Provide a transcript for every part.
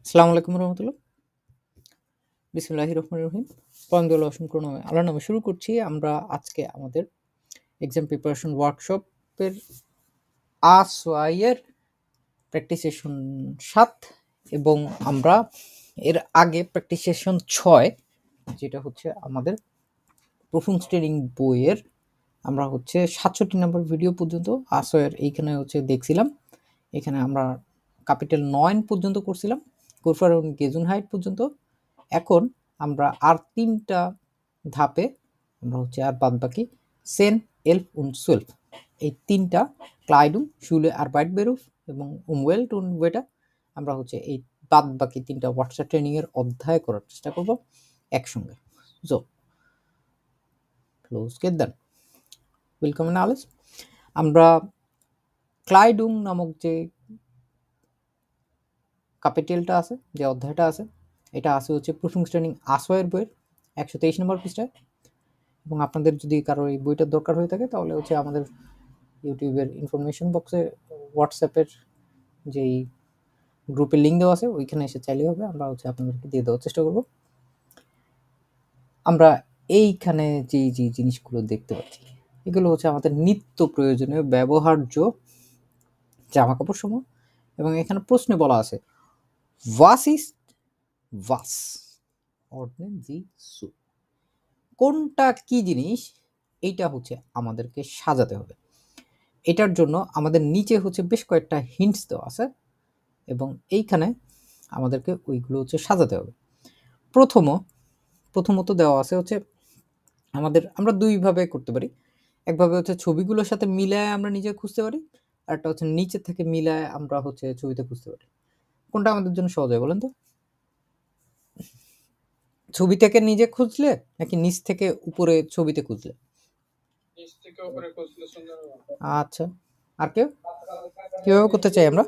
আসসালামু আলাইকুম রহমতুল্লাহ। বিসমিল্লাহির রহমানির রহিম। পয়ন্দুল্লাহ অসংখ্য নামে আল্লাহর নামে শুরু করছি। আমরা আজকে আমাদের এক্সাম প্রিপারেশন ওয়ার্কশপের আসোয়াইয়ের প্র্যাকটিস সেশন ৭ এবং আমরা এর আগে প্র্যাকটিস সেশন ৬ যেটা হচ্ছে আমাদের প্রথম স্টেরিং বইয়ের আমরা হচ্ছে ৬৭ নম্বর ভিডিও পর্যন্ত আসোয়ার এইখানে হচ্ছে দেখছিলাম। এখানে আমরা ক্যাপিটাল ৯ পর্যন্ত করছিলাম, কোরফার এবং গেজুনহাইট পর্যন্ত। এখন আমরা আর ৩টা ধাপে আমরা হচ্ছে আর বাদবাকি সেন, এলফ und সুয়েলফ এই ৩টা ক্লাইডুম, শুলে আর বাইট বেরুফ এবং উমওয়েল্ট und ওয়েটা আমরা হচ্ছে এই বাদবাকি ৩টা হোয়াটসঅ্যাপ ট্রেনিংয়ের অধ্যায় করার চেষ্টা করব একসঙ্গে। So close gate then welcome in আলেস। আমরা ক্লাইডুম নামক যে ক্যাপিটালটা আছে, যে অধ্যায়টা আছে, এটা আছে হচ্ছে প্রথম শ্রেণী আসোয়ের বইয়ের ১২৩ নম্বর পৃষ্ঠায়। এবং আপনাদের যদি কারো এই বইটার দরকার হয়ে থাকে তাহলে হচ্ছে আমাদের ইউটিউবের ইনফরমেশন বক্সে হোয়াটসঅ্যাপের যেই গ্রুপের লিঙ্ক দেওয়া আছে ওইখানে এসে চাইলেই হবে, আমরা হচ্ছে আপনাদেরকে দিয়ে দেওয়ার চেষ্টা করব। আমরা এইখানে যে জিনিসগুলো দেখতে পাচ্ছি এগুলো হচ্ছে আমাদের নিত্য প্রয়োজনীয় ব্যবহার্য জামা কাপড় সমূহ। এবং এখানে প্রশ্নে বলা আছে ওয়াস ইজ ওয়াস অর্ডনেন জি সু, কোনটা কি জিনিস এইটা হচ্ছে আমাদেরকে সাজাতে হবে। এটার জন্য আমাদের নিচে হচ্ছে বেশ কয়েকটা হিন্টস দেওয়া আছে এবং এইখানে আমাদেরকে ওইগুলো হচ্ছে সাজাতে হবে। প্রথমত দেওয়া আছে হচ্ছে আমরা দুইভাবে করতে পারি। একভাবে হচ্ছে ছবিগুলোর সাথে মিলায় আমরা নিজে খুঁজতে পারি, আর একটা হচ্ছে নিচে থেকে মিলায় আমরা হচ্ছে ছবিতে খুঁজতে পারি। কোনটা আমাদের জন্য সহজ হয় বলেন তো? ছবি থেকে নিজে খুঁজলে নাকি নিচ থেকে উপরে ছবিতে খুঁজলে? আচ্ছা, আর কেউ কিভাবে করতে চাই আমরা?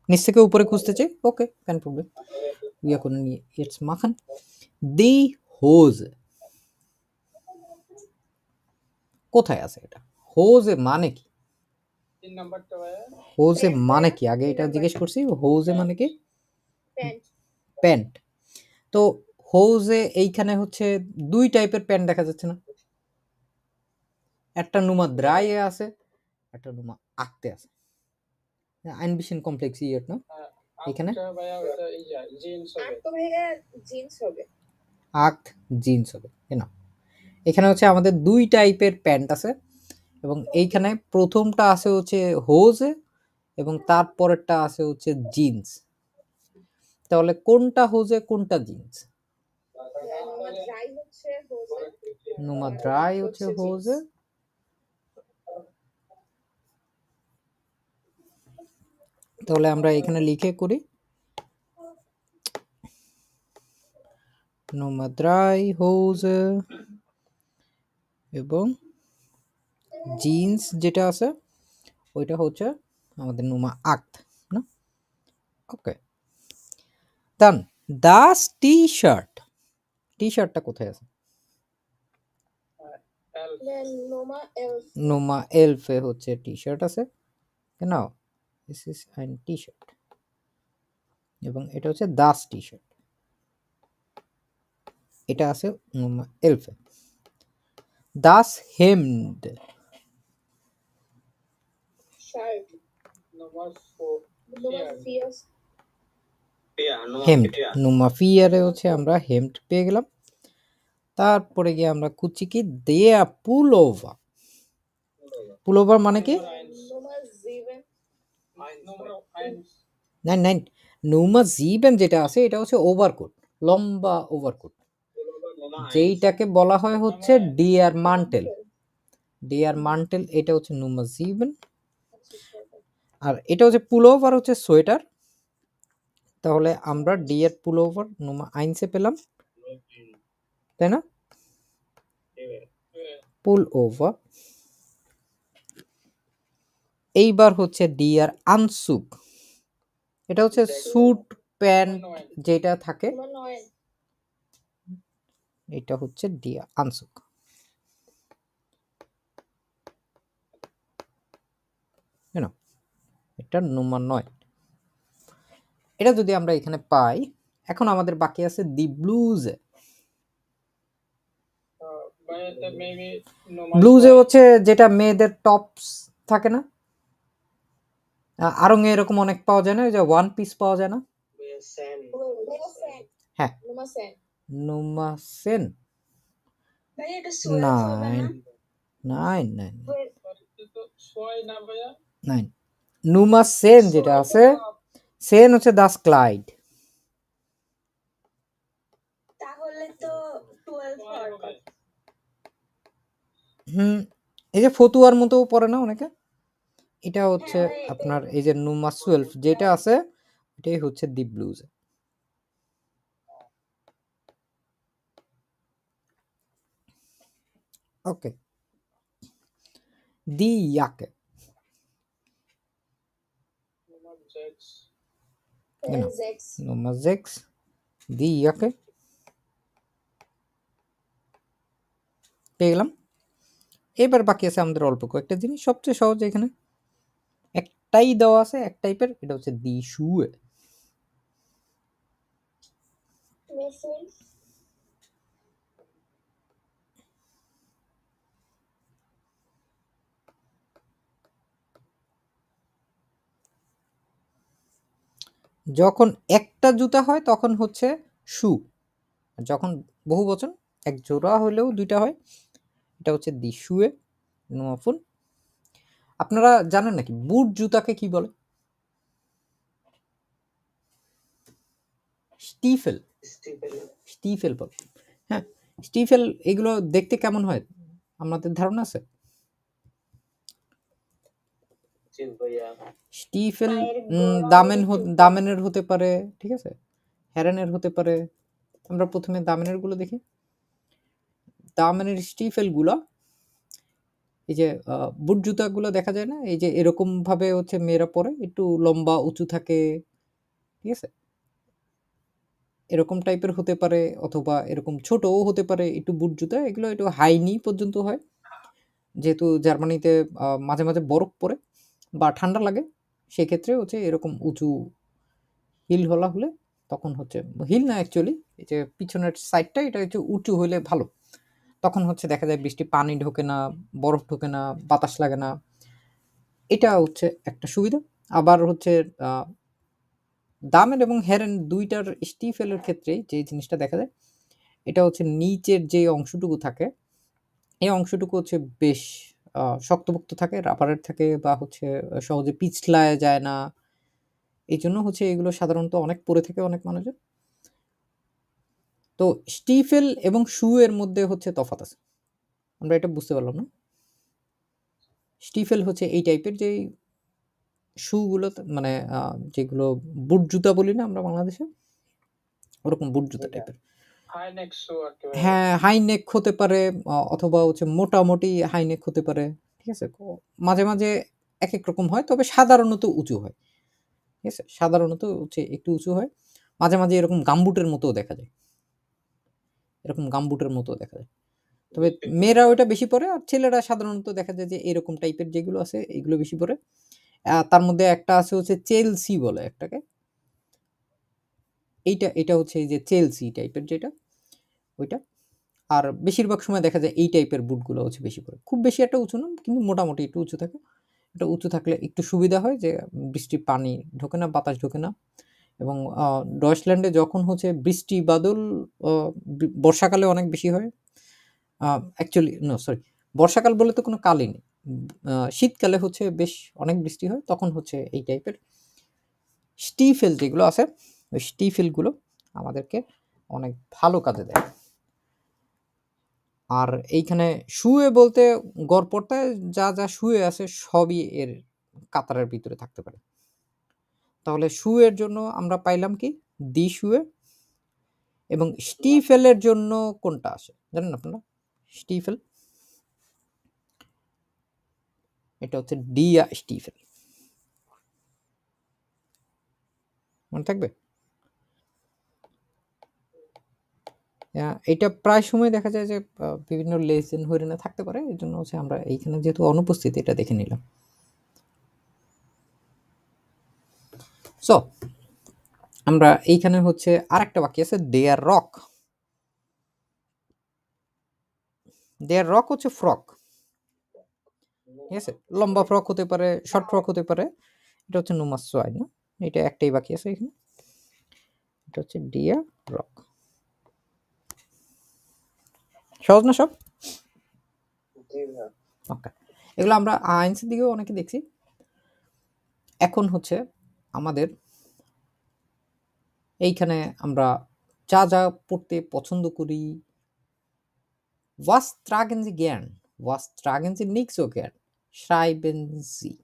নিচ থেকে উপরে খুঁজতে চাই। ওকে, কেন প্রবলেম, ইয়া করে নিয়ে ইটস মাখান। দি হোজ কোথায় আছে? এটা হোজে মানে কি? হোজে মানে কি আগে এটা জিজ্ঞেস করছি। হোজে মানে কি? প্যান্ট। তো হোজে এইখানে হচ্ছে দুই টাইপের প্যান্ট দেখা যাচ্ছে না? একটা নুমা দ্রায়ে আছে, একটা নুমা আঁকতে আছে। আইনবিশন কমপ্লেক্স ইয়েট না এখানে আক্ট জিন্স হবে না। এখানে হচ্ছে আমাদের দুই টাইপের প্যান্ট আছে এবং এইখানে প্রথমটা আছে হচ্ছে হোজে এবং তারপরেরটা আছে হচ্ছে জিন্স। তাহলে কোনটা হোজে কোনটা জিন্স? নুমা ড্রাই হচ্ছে হোজে, তাহলে আমরা এখানে লিখে করি নুমা ড্রাই হোজে এবং জিন্স যেটা আছে ওইটা হচ্ছে আমাদের নুমা আক্ত না। ওকে, ডান। দাস টি শার্টটা কোথায় আছে? নোমা এলফে হচ্ছে টি শার্ট আছে, নাও দিস ইজ আন টি শার্ট এবং এটা হচ্ছে দাস টি শার্ট, এটা আছে নোমা এলফে। দাস হেমড হেমড, নোমা ফিয়ারে হচ্ছে আমরা হেমড পেয়ে গেলাম। তারপরে গিয়ে আমরা খুঁজছি কি দেয়া পুলোভার। পুলোভার মানে কি? নাইন নোমা জিবেন যেটা আছে এটা হচ্ছে ওভারকোট, লম্বা ওভারকোট, যেইটাকে বলা হয় হচ্ছে ডিয়ার মান্টেল। ডিয়ার মান্টেল এটা হচ্ছে নোমা জিবেন, আর এটা হচ্ছে পুলোভার হচ্ছে সোয়েটার। তাহলে আমরা ডিয়ার পুলোভার নোমা আইনসে পেলাম, তাই না? পুল ওভার। এইবার হচ্ছে ডিয়ার আনসুক, এটা হচ্ছে স্যুট প্যান্ট যেটা থাকে, এটা হচ্ছে ডিয়ার আনসুক। এটা নম্বর 9। এটা যদি আমরা এখানে পাই, এখন আমাদের বাকি আছে দি ব্লুজে। ব্লুজে হচ্ছে যেটা মেয়েদের টপস থাকে না, আরঙে এরকম অনেক পাওয়া যায় না, ওই যে ওয়ান পিস পাওয়া যায় না। হ্যাঁ, নুমাসেন। নাইন নুমাসেন যেটা আছে, সেন হচ্ছে দাস ক্লাইড। তাহলে তো 12 হওয়ার কথা। এই যে ফতুয়ার মতো পড়ে না অনেকে, এটা হচ্ছে আপনার এই যে নুমাস 12 যেটা আছে, এটাই হচ্ছে দি ব্লুজ। ওকে, দি ইয়াকে নুমাস 6 দি ইয়াকে পেয়ে গেলাম। এবার বাকি আছে আমাদের অল্প কয়েকটা জিনিস, সবচেয়ে সহজ এখানে একটাই দেওয়া আছে এক টাইপের, এটা হচ্ছে দি শুয়ে। যখন একটা জুতা হয় তখন হচ্ছে শু, যখন বহু বচন এক জোড়া হলেও দুইটা হয়, এটা হচ্ছে দি শুয়ে নোয়াফুন। আপনারা জানেন নাকি বুট জুতাকে কি বলে? স্টিফেল। স্টিফেল বলে। হ্যাঁ, স্টিফেল এগুলো দেখতে কেমন হয় আমাদের ধারণা আছে? স্টিফেল দামেনের হতে পারে, ঠিক আছে, হেরেনের হতে পারে। আমরা প্রথমে দামেনের গুলো দেখি। দামেনের স্টিফেল গুলো, এই যে বুট জুতা গুলো দেখা যায় না, এই যে এরকম ভাবে হচ্ছে মেয়েরা পরে, একটু লম্বা উঁচু থাকে, ঠিক আছে, এরকম টাইপের হতে পারে, অথবা এরকম ছোটও হতে পারে একটু বুট জুতা। এগুলো একটু হাই নি পর্যন্ত হয়, যেহেতু জার্মানিতে মাঝে মাঝে বরফ পড়ে বা ঠান্ডা লাগে, সেক্ষেত্রে হচ্ছে এরকম উঁচু হিল হলা হলে তখন হচ্ছে, হিল না অ্যাকচুয়ালি এই যে পিছনের সাইডটা এটা হচ্ছে উঁচু হলে ভালো, তখন হচ্ছে দেখা যায় বৃষ্টি পানি ঢোকে না, বরফ ঢোকে না, বাতাস লাগে না, এটা হচ্ছে একটা সুবিধা। আবার হচ্ছে দামের এবং হেরেন দুইটার স্টিফেলের ক্ষেত্রে যে জিনিসটা দেখা যায়, এটা হচ্ছে নিচের যে অংশটুকু থাকে, এই অংশটুকু হচ্ছে বেশ শক্তপোক্ত থাকে, রাবারের থাকে, বা হচ্ছে সহজে পিছলায় যায় না, এই জন্য হচ্ছে এগুলো সাধারণত অনেক পরে থাকে অনেক মানুষের। তো স্টিফেল এবং শু এর মধ্যে হচ্ছে তফাৎ আছে, আমরা এটা বুঝতে পারলাম না। স্টিফেল হচ্ছে এই টাইপের যে শু গুলো, মানে যেগুলো বুট জুতা বলি না আমরা বাংলাদেশে, ওরকম বুট জুতা টাইপের। হ্যাঁ, হাই নেক হতে পারে, অথবা হচ্ছে মোটামুটি হাই নেক হতে পারে, ঠিক আছে, মাঝে মাঝে এক এক রকম হয়, তবে সাধারণত উঁচু হয়, ঠিক আছে, সাধারণত হচ্ছে একটু উঁচু হয়, মাঝে মাঝে এরকম গামবুটের মতো দেখা যায়, এরকম গামবুটের মতো দেখা যায়, তবে মেয়েরা ওইটা বেশি পরে, আর ছেলেরা সাধারণত দেখা যায় যে এরকম টাইপের যেগুলো আছে এগুলো বেশি পরে। তার মধ্যে একটা আছে হচ্ছে চেলসি বলে একটাকে, এটা হচ্ছে এই যে চেলসি টাইপের যেটা, ওইটা। আর বেশিরভাগ সময় দেখা যায় এই টাইপের বুটগুলো হচ্ছে বেশি পরে, খুব বেশি একটা উঁচু না, কিন্তু মোটামুটি একটু উঁচু থাকে। এটা উঁচু থাকলে একটু সুবিধা হয় যে বৃষ্টি পানি ঢোকে না, বাতাস ঢোকে না। এবং ডয়েচল্যান্ডে যখন হচ্ছে বৃষ্টি বাদল বর্ষাকালে অনেক বেশি হয়, অ্যাকচুয়ালি নো সরি, বর্ষাকাল বলে তো কোনো কালই নেই, শীতকালে হচ্ছে বেশ অনেক বৃষ্টি হয়, তখন হচ্ছে এই টাইপের স্টিফেল যেগুলো আছে, ওই স্টিফেলগুলো আমাদেরকে অনেক ভালো কাজে দেয়। আর এইখানে শুয়ে বলতে গড়পড়তায় যা যা শুয়ে আছে সবই এর কাতারের ভিতরে থাকতে পারে। তাহলে শুয়ের জন্য আমরা পাইলাম কি দি শুয়ে, এবং স্টিফেলের জন্য কোনটা আসে জানেন আপনারা? স্টিফেল, এটা হচ্ছে ডিয়া স্টিফেল, মনে থাকবে। এটা প্রায় সময় দেখা যায় যে বিভিন্ন লেসেন হরিণে থাকতে পারে, এই জন্য হচ্ছে আমরা এইখানে যেহেতু অনুপস্থিত এটা দেখে নিলাম। সো আমরা এইখানে হচ্ছে আরেকটা বাকি আছে দেয়ার রক। দেয়ার রক হচ্ছে ফ্রক, ঠিক আছে, লম্বা ফ্রক হতে পারে, শর্ট ফ্রক হতে পারে। এটা হচ্ছে নুমাস সোয়াই না, এটা একটাই বাকি আছে এখানে, এটা হচ্ছে ডিয়ার রক। সহজ না সব? ওকে, এগুলো আমরা আইনসের দিকেও অনেকে দেখছি। এখন হচ্ছে আমাদের এইখানে আমরা যা যা পড়তে পছন্দ করি, was tragen Sie gern, was tragen Sie nicht so gern, schreiben Sie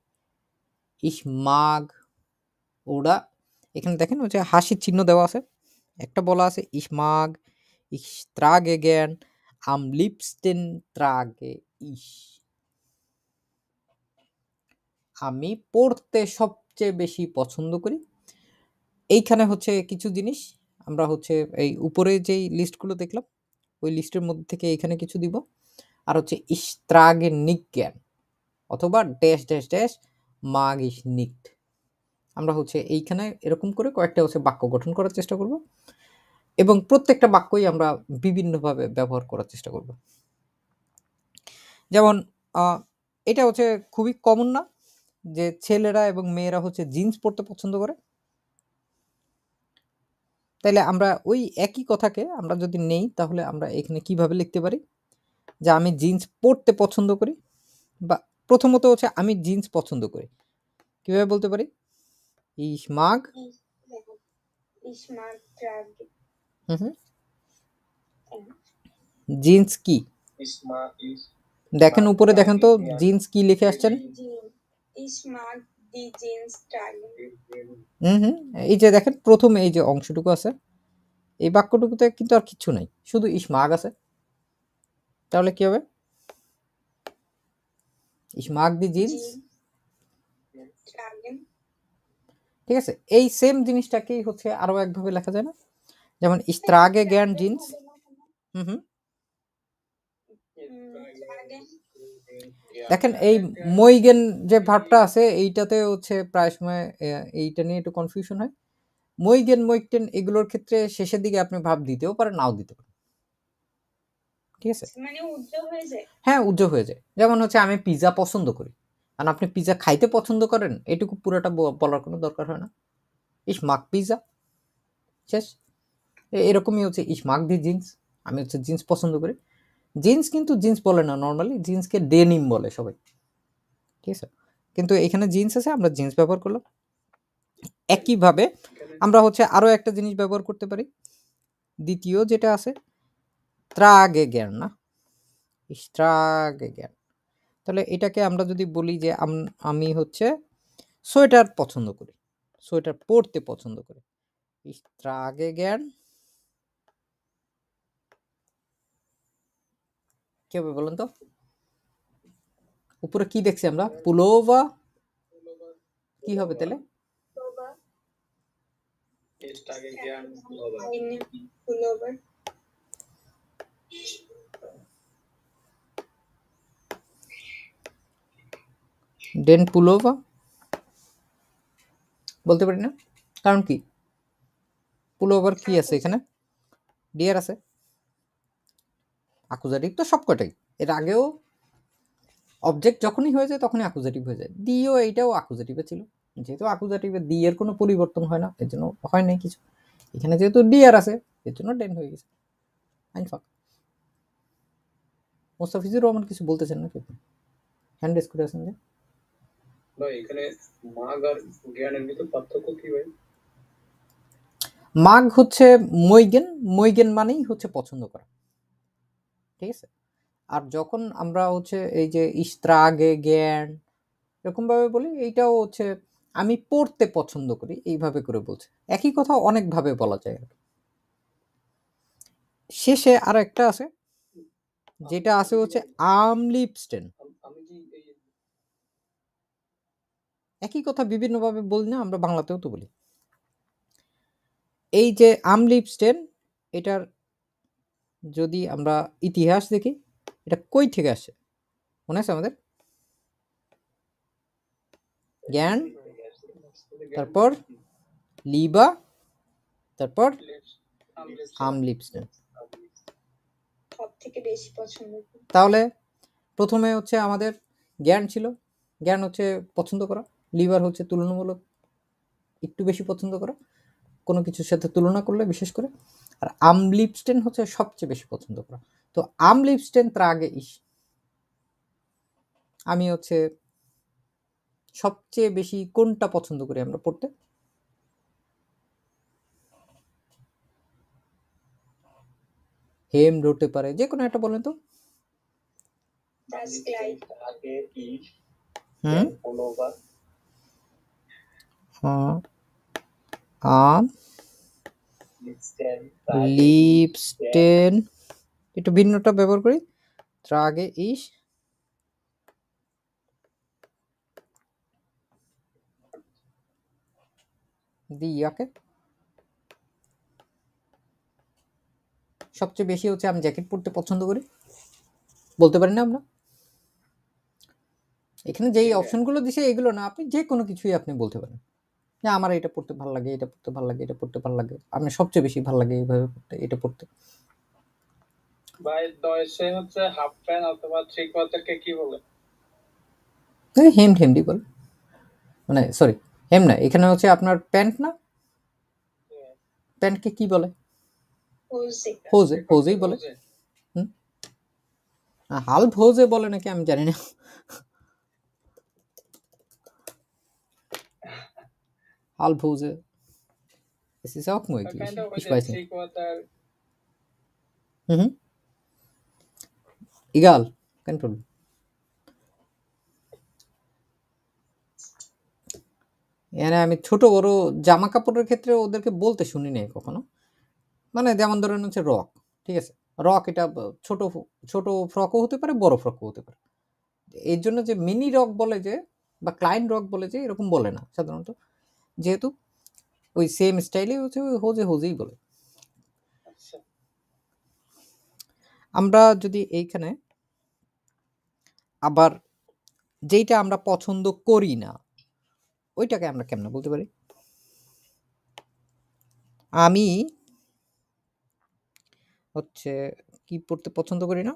ich mag, ওরা এখানে দেখেন ওই যে হাসির চিহ্ন দেওয়া আছে, একটা বলা আছে ich mag, ich trage gern, am liebsten trage ich, আমি পড়তে সবচেয়ে বেশি পছন্দ করি। এইখানে হচ্ছে কিছু জিনিস আমরা হচ্ছে এই উপরে যেই লিস্টগুলো দেখলাম ওই লিস্টের মধ্যে থেকে এখানে কিছু দিব। আর হচ্ছে ich trage nicht gern অথবা dash dash dash mag ich nicht। আমরা হচ্ছে এইখানে এরকম করে কয়েকটা হচ্ছে বাক্য গঠন করার চেষ্টা করব এবং প্রত্যেকটা বাক্যই আমরা বিভিন্নভাবে ব্যবহার করার চেষ্টা করব। যেমন এটা হচ্ছে খুবই কমন না যে ছেলেরা এবং মেয়েরা হচ্ছে জিন্স পরতে পছন্দ করে? তাইলে আমরা ওই একই কথাকে আমরা যদি নেই তাহলে আমরা এখানে কিভাবে লিখতে পারি যে আমি জিন্স পরতে পছন্দ করি, বা প্রথমত হচ্ছে আমি জিন্স পছন্দ করি, কিভাবে বলতে পারি? ich mag, Ich mag tragen. Jeans কি? দেখেন উপরে দেখেন তো জিন্স কি লিখে আসছেন? Ich mag die Jeans tragen. এই যে দেখেন প্রথমে এই যে অংশটুকু আছে এই বাক্যটুকুতে কিন্তু আর কিছু নাই, শুধু ich mag আছে। তাহলে কি হবে? ich mag die Jeans tragen. ঠিক আছে, এই সেম জিনিসটাকেই হচ্ছে আরো একভাবে লেখা যায় না? যেমন ich trage gern Jeans। দেখেন এই মইগেন যে ভার্বটা আছে এইটাতে হচ্ছে প্রায় সময় এইটা নিয়ে একটু কনফিউশন হয়। মইগেন মইকটেন এগুলোর ক্ষেত্রে শেষের দিকে আপনি ভাব দিতেও পারেন নাও দিতে পারেন, ঠিক আছে? মানে উজ্জ্বল হয়ে যায়। হ্যাঁ উজ্জ্বল হয়ে যায়। যেমন হচ্ছে আমি পিজা পছন্দ করি, আর আপনি পিজা খাইতে পছন্দ করেন এটুকু পুরোটা বলার কোনো দরকার হয় না। ich mag পিজা, শেষ। এরকমই হচ্ছে ich mag die Jeans, আমি হচ্ছে জিন্স পছন্দ করি। জিন্স কিন্তু জিন্স বলে না, নর্মালি জিন্সকে ডেনিম বলে সবাই, ঠিক আছে? কিন্তু এখানে জিন্স আছে আমরা জিন্স ব্যবহার করলাম। একইভাবে আমরা হচ্ছে আরো একটা জিনিস ব্যবহার করতে পারি, দ্বিতীয় যেটা আছে ট্রাগে জ্ঞান না, ট্রাগে জ্ঞান। তাহলে এটাকে আমরা যদি বলি যে আমি হচ্ছে সোয়েটার পছন্দ করি, সোয়েটার পরতে পছন্দ করি, ট্রাগে জ্ঞান কি হবে বলেন তো? উপরে কি দেখছি আমরা? পুলোভা, কি হবে তাহলে? ডেন পুলোভা বলতে পারি না, কারণ কি? পুলোভার কি আছে এখানে? ডিয়ার আছে, আকুজাটিভ তো সবকটাই। এর আগেও অবজেক্ট যখনই হয়ে যায় তখনই আকুজাটিভ হয়ে যায়, দিও এইটাও আকুজাটিভে ছিল, যেহেতু আকুজাটিভে দি এর কোনো পরিবর্তন হয় না এর জন্য হয় নাই কিছু। এখানে যেহেতু ডিয়ার আছে এর জন্য ডেন হয়ে গেছে। আইনফাক মোস্তাফিজুর রহমান কিছু বলতেছেন নাকি? হ্যান্ড রেজ করে আছেন যে। ভাই এখানে মাগ আর জ্ঞানের ভিতর পার্থক্য কি ভাই? মাগ হচ্ছে মইগেন, মইগেন মানেই হচ্ছে পছন্দ করা, ঠিক আছে? আর যখন আমরা হচ্ছে এই যে ইস্ত্রাগে জ্ঞান এরকম ভাবে বলি, এইটাও হচ্ছে আমি পড়তে পছন্দ করি এইভাবে করে বলছে, একই কথা অনেক ভাবে বলা যায়। শেষে আর একটা আছে যেটা আছে হচ্ছে আমলিপস্টেন, একই কথা বিভিন্ন ভাবে বলি না আমরা, বাংলাতেও তো বলি। এই যে আমলিপস্টেন এটার যদি আমরা ইতিহাস দেখি এটা কই থেকে আসে মনে আছে আমাদের? জ্ঞান, তারপর লিবা, তারপর লিপস আমলিপস্টেন। সব থেকে বেশি পছন্দ করি। তাহলে প্রথমে হচ্ছে আমাদের জ্ঞান ছিল, জ্ঞান হচ্ছে পছন্দ করা, লিভার হচ্ছে তুলনামূলক একটু বেশি পছন্দ করা কোনো কিছুর সাথে তুলনা করলে বিশেষ করে, আর আমলিপস্টেন হচ্ছে সবচেয়ে বেশি পছন্দ করা। তো আমলিপস্টেন তার আগে আমি হচ্ছে সবচেয়ে বেশি কোনটা পছন্দ করি আমরা পড়তে? হেম হতে পারে, যে কোনো একটা বলেন তো। That's like আগে ইস হুম পুলোভার আম লিপস্টেন লিপস্টেন, একটু ভিন্নটা ব্যবহার করি, তার আগে ইয়াকে সবচেয়ে বেশি হচ্ছে আমি জ্যাকেট পরতে পছন্দ করি, বলতে পারি না আমরা? এখানে যেই অপশনগুলো দিছে এগুলো না, আপনি যে কোনো কিছুই আপনি বলতে পারেন যে আমার এটা পড়তে ভালো লাগে, এটা পড়তে ভালো লাগে, এটা পড়তে ভালো লাগে, আমার সবচেয়ে বেশি ভালো লাগে এইভাবে পড়তে, এটা পড়তে। ভাই দশে হচ্ছে হাফ প্যান্ট অথবা থ্রি কোয়ার্টারকে কি বলে? হেম হেমডি বলে, মানে সরি হেম না, এখানে হচ্ছে আপনার প্যান্ট না, প্যান্টকে কি বলে? হোজে। হোজেই বলে। হাল্ফ হোজে বলে নাকি আমি জানি না। Halb Hose. Es ist auch möglich. Kind of Ich weiß three nicht. Quarter Mhm. Egal. Kein Problem. এখানে আমি ছোট বড় জামা কাপড়ের ক্ষেত্রে ওদেরকে বলতে শুনি নাই কখনো, মানে যেমন ধরেন হচ্ছে রক, ঠিক আছে, রক এটা ছোট ছোট ফ্রকও হতে পারে, বড় ফ্রকও হতে পারে। এর জন্য যে মিনি রক বলে যে, বা ক্লাইন রক বলে যে, এরকম বলে না সাধারণত, যেহেতু ওই সেম স্টাইলে হচ্ছে ওই হোজেই বলে। আচ্ছা আমরা যদি এইখানে আবার যেইটা আমরা পছন্দ করি না ওইটাকে আমরা কেমনে বলতে পারি? আমি হচ্ছে কি পড়তে পছন্দ করি না,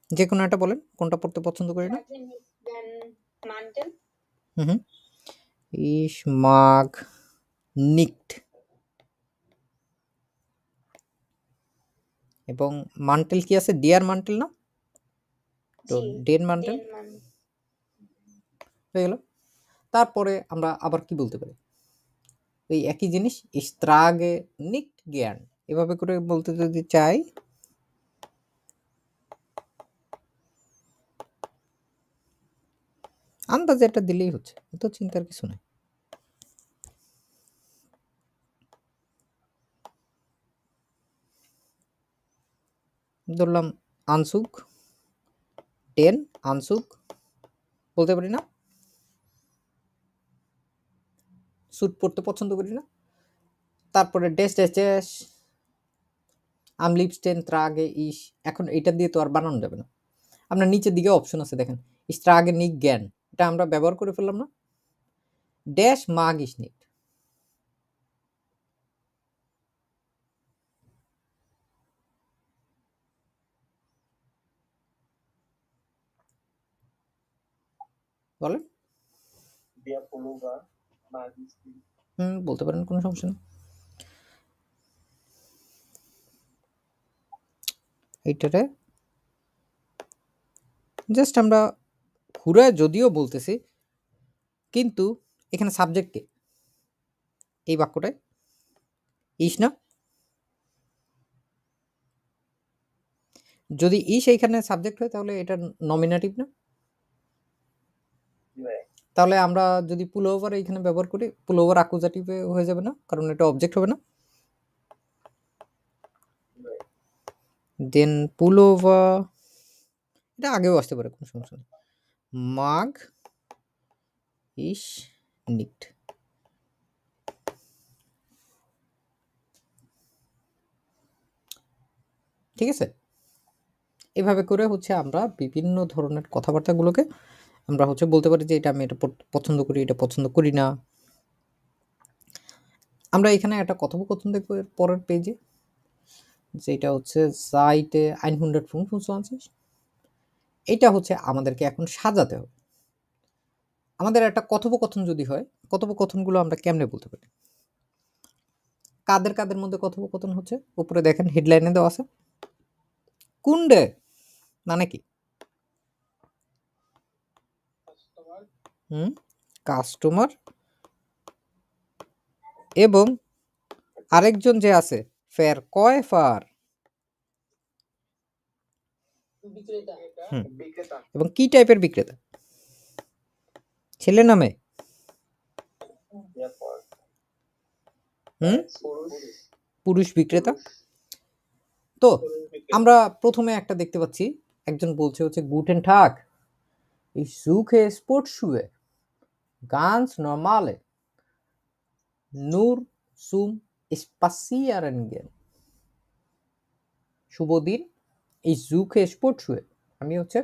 যে কোনো একটা বলেন কোনটা পড়তে পছন্দ করি না। Then mantle. হুম ইস মাগ নিক্ট এবং মান্টেল কি আছে, ডিয়ার মান্টেল না, তো জি, ডেন মান্টেল Den Mantel. হয়ে গেল। তারপরে আমরা আবার কি বলতে পারি ওই একই জিনিস, ইস্ত্রাগে নিক্ট জ্ঞান, এভাবে করে বলতে যদি চাই, আন্দাজে একটা দিলেই হচ্ছে, এত চিন্তার কিছু নাই। ধরলাম আনসুক, টেন আনসুক বলতে পারি না, স্যুট পরতে পছন্দ করি না। তারপরে ড্যাশ ড্যাশ ড্যাশ আমলিপস্টেন ত্রাগে ইস, এখন এটা দিয়ে তো আর বানানো যাবে না, আপনার নিচের দিকে অপশন আছে দেখেন, ইস্ত্রাগে নিক জ্ঞান, এটা আমরা ব্যবহার করে ফেললাম না, ড্যাশ মাগ ইস নিক, বলেন। দিয়া পুলোভার মাগিস বলতে পারেন, কোনো সমস্যা নেই। এইটারে জাস্ট আমরা ঘুরে যদিও বলতেছি, কিন্তু এখানে সাবজেক্ট কে, এই বাক্যটায় ইস না, যদি ইস এইখানে সাবজেক্ট হয় তাহলে এটা নমিনেটিভ না, তাহলে আমরা যদি পুলোভার এইখানে ব্যবহার করি, পুলোভার অ্যাকুজাটিভে হয়ে যাবে না, কারণ এটা অবজেক্ট হবে না। দেন পুলোভার এটা আগেও আসতে পারে, কোনো সমস্যা নেই, মাগ ইস নিক্ট, ঠিক আছে। এভাবে করে হচ্ছে আমরা বিভিন্ন ধরনের কথাবার্তাগুলোকে আমরা হচ্ছে বলতে পারি যে এটা আমি এটা পছন্দ করি, এটা পছন্দ করি না। আমরা এখানে একটা কথোপকথন দেখবো এর পরের পেজে, যেটা হচ্ছে সাইটে 125। এটা হচ্ছে আমাদেরকে এখন সাজাতে হবে। আমাদের একটা কথোপকথন যদি হয়, কথোপকথনগুলো আমরা কেমনে বলতে পারি? কাদের কাদের মধ্যে কথোপকথন হচ্ছে? উপরে দেখেন হেডলাইনে দেওয়া আছে। কুন্ডে মানে কি? কাস্টমার কাস্টমার এবং আরেকজন যে আছে ফের কয়ফার, বিক্রেতা। বিক্রেতা এবং কি টাইপের বিক্রেতা? ছেলে না মেয়ে? পুরুষ বিক্রেতা। তো আমরা প্রথমে একটা দেখতে পাচ্ছি, একজন বলছে হচ্ছে গুটেন টাগ, ich suche Sportschuhe ganz normale nur zum spazieren gehen। শুভ দিন, ich suche Sportschuhe, আমি হচ্ছে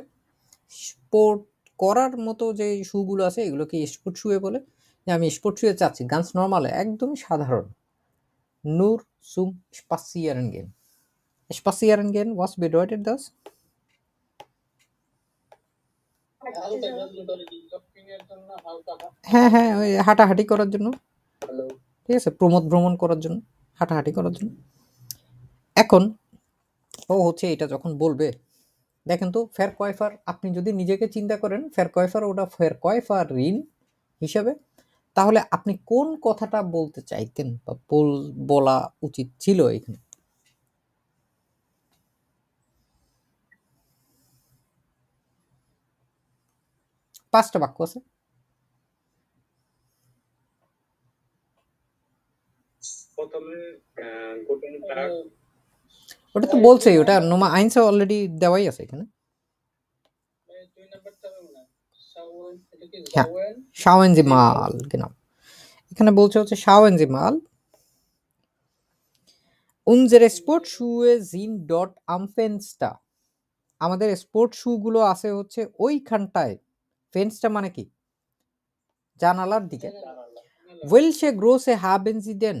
স্পোর্ট করার মতো যে শুগুলো আছে এগুলোকে স্পোর্ট শুয়ে বলে, যে আমি স্পোর্ট শুয়ে চাচ্ছি, গান্স নর্মালে একদমই সাধারণ। nur zum spazieren gehen, spazieren gehen was bedeutet das? হাঁটতে যাওয়া। শপিং এর জন্য হালকা হ্যাঁ হ্যাঁ, ওই হাঁটাহাঁটি করার জন্য, ঠিক আছে, প্রমোদ ভ্রমণ করার জন্য, হাঁটাহাঁটি করার জন্য। এখন ও হচ্ছে এটা যখন বলবে, দেখেন তো ফের কয়ফার, আপনি যদি নিজেকে চিন্তা করেন ফের কয়ফার ওটা ফের কয়ফার ঋণ হিসাবে, তাহলে আপনি কোন কথাটা বলতে চাইতেন বা বলা উচিত ছিল এখানে? পাঁচটা বাক্য আছে। প্রথমে গুটেন টাগ ওটা তো বলছেই, ওটা নোমা আইনসে অলরেডি দেওয়াই আছে এখানে। দুই নাম্বারটা হবে মনে হয় সাউন, এটা কি হ্যাঁ, জাওয়েন schauen Sie mal, genau, এখানে বলছে হচ্ছে schauen Sie mal unsere Sportschuhe sind dort am Fenster। আমাদের স্পোর্ট শু গুলো আছে হচ্ছে ওইখানটায়। ফেন্সটা মানে কি? জানালার দিকে। welche Größe haben Sie denn?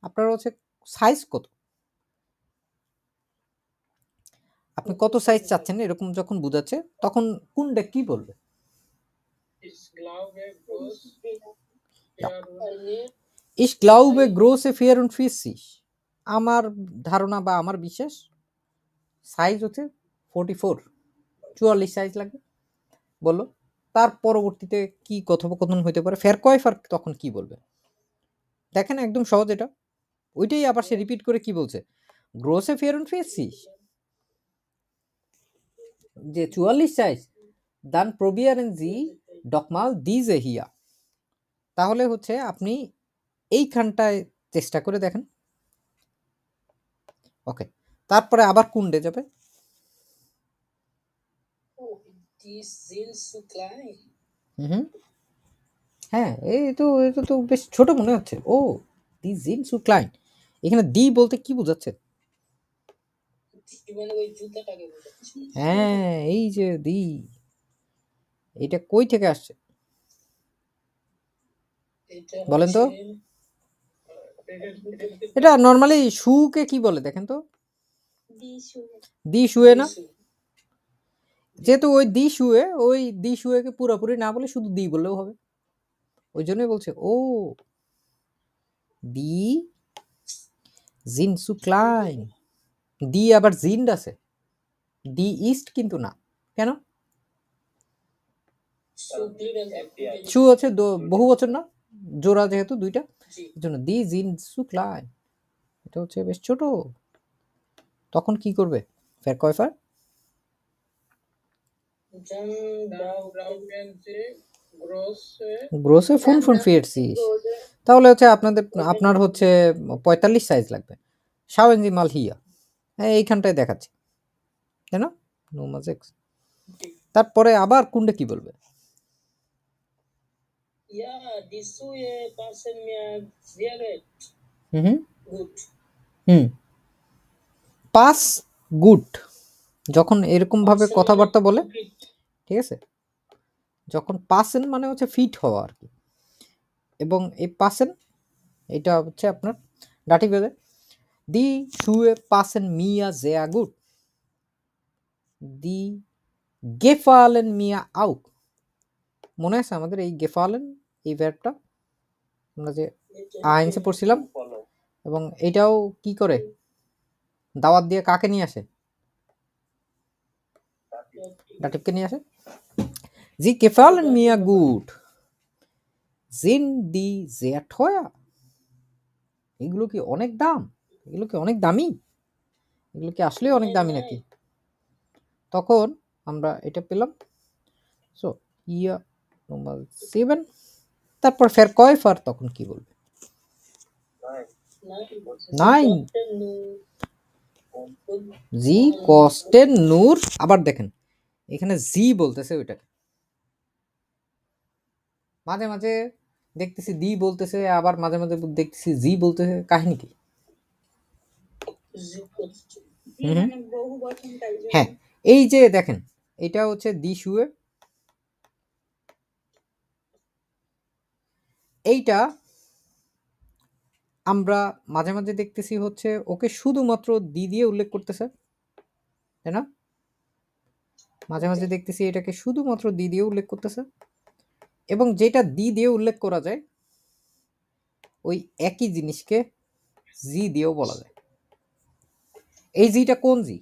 আপনার হচ্ছে সাইজ কত, আপনি কত সাইজ চাচ্ছেন এরকম যখন বুঝাচ্ছে তখন কোনটা কি বলবে? Ich glaube groß Ja. 44 ich glaube große 44, আমার ধারণা বা আমার বিশ্বাস সাইজ হচ্ছে 44 সাইজ লাগবে বললো। তার পরবর্তীতে কি কথোপকথন হইতে পারে? ফের কয়ফার তখন কি বলবে? দেখেন একদম সহজ এটা, ওইটাই আবার সে রিপিট করে কি বলছে, গ্রোসে 44, যে 44 সাইজ, দান প্রবিয়ারেন জি ডকমাল দিজে হিয়া, তাহলে হচ্ছে আপনি এইখানটায় চেষ্টা করে দেখেন। ওকে, তারপরে আবার কুন্ডে যাবে। Die sind zu klein. হুম, হ্যাঁ, এটা তো বেশ ছোট মনে হচ্ছে। ও দি জিন সু ক্লাইন, এখানে দি বলতে কি বোঝাচ্ছে? Die মানে ওই জুতাটাকে বোঝাচ্ছে। হ্যাঁ, এই যে দি, এটা কই থেকে আসছে এটা বলেন তো? হচ্ছে এটা নর্মালি শুকে কি বলে দেখেন তো? দিশু। দি শুয়ে না? দিশু। যেহেতু ওই দি শুয়েকে পুরোপুরি না বলে শুধু দি বললেও হবে, ওই জন্যই বলছে ও দি জিন সু ক্লাইন। দি আবার জিন্ড আছে, দি ইস্ট কিন্তু না। কেন? সু প্লুরাল। শু হচ্ছে বহু বচন না, জোড়া যেহেতু দুইটা, জি। এই জন্য দি জিন সু ক্লাইন, এটা হচ্ছে বেশ ছোট। তখন কি করবে ফের কয়ফার? Dann brauchen Sie große গ্রোসে ফোন 45, তাহলে হচ্ছে আপনার হচ্ছে 45 সাইজ লাগবে। শাওয়েনজি মাল হিয়া, হ্যাঁ এইখানটায় দেখাচ্ছি, তাই না? নোমাজেক্স। তারপরে আবার কুন্ডে কি বলবে? Ja, die Schuhe passen mir sehr হুম gut. হুম, পাস গুড, যখন এরকম ভাবে কথাবার্তা বলে, ঠিক আছে, যখন পাসেন মানে হচ্ছে ফিট হওয়া আর কি, এবং এই পাসেন এটা হচ্ছে আপনার ডাটিভ হয়ে যায় দি শুয়ে পাসেন মিয়া জেয়া গুড, দি গেফালেন মিয়া আউক। মনে আছে আমাদের এই গেফালেন এই ভার্বটা আমরা যে আইনসে পড়ছিলাম, এবং এটাও কি করে দাওয়াত দিয়ে কাকে নিয়ে আসে, ডাটিভকে নিয়ে আসে। জি গেফালেন মিয়া গুড জিন দি জেয়া ঠয়া, এগুলো কি অনেক দাম, এগুলো কি অনেক দামি, এগুলো কি আসলে অনেক দামি নাকি? তখন আমরা এটা পেলাম। সো ইয়া নম্বর 7, তারপর ফের কয় ফার তখন কি বলবে? 9 জি কস্টেন নূর। আবার দেখেন এখানে জি বলতেছে ওইটাকে, মাঝে মাঝে দেখতেছি দি বলতেছে, আবার মাঝে মাঝে দেখতেছি জি বলতেছে, কাহিনী কি? বহু বচন তাই জন্য। হ্যাঁ, এই যে দেখেন এটা হচ্ছে দি শুয়ে, এইটা আমরা মাঝে মাঝে দেখতেছি হচ্ছে ওকে শুধুমাত্র দি দিয়ে উল্লেখ করতেছে, তাই না? মাঝে মাঝে দেখতেছি এটাকে শুধুমাত্র দি দিয়ে উল্লেখ করতেছে, এবং যেটা দি দিয়ে উল্লেখ করা যায় ওই একই জিনিসকে জি দিয়েও বলা যায়। এই জিটা কোন জি?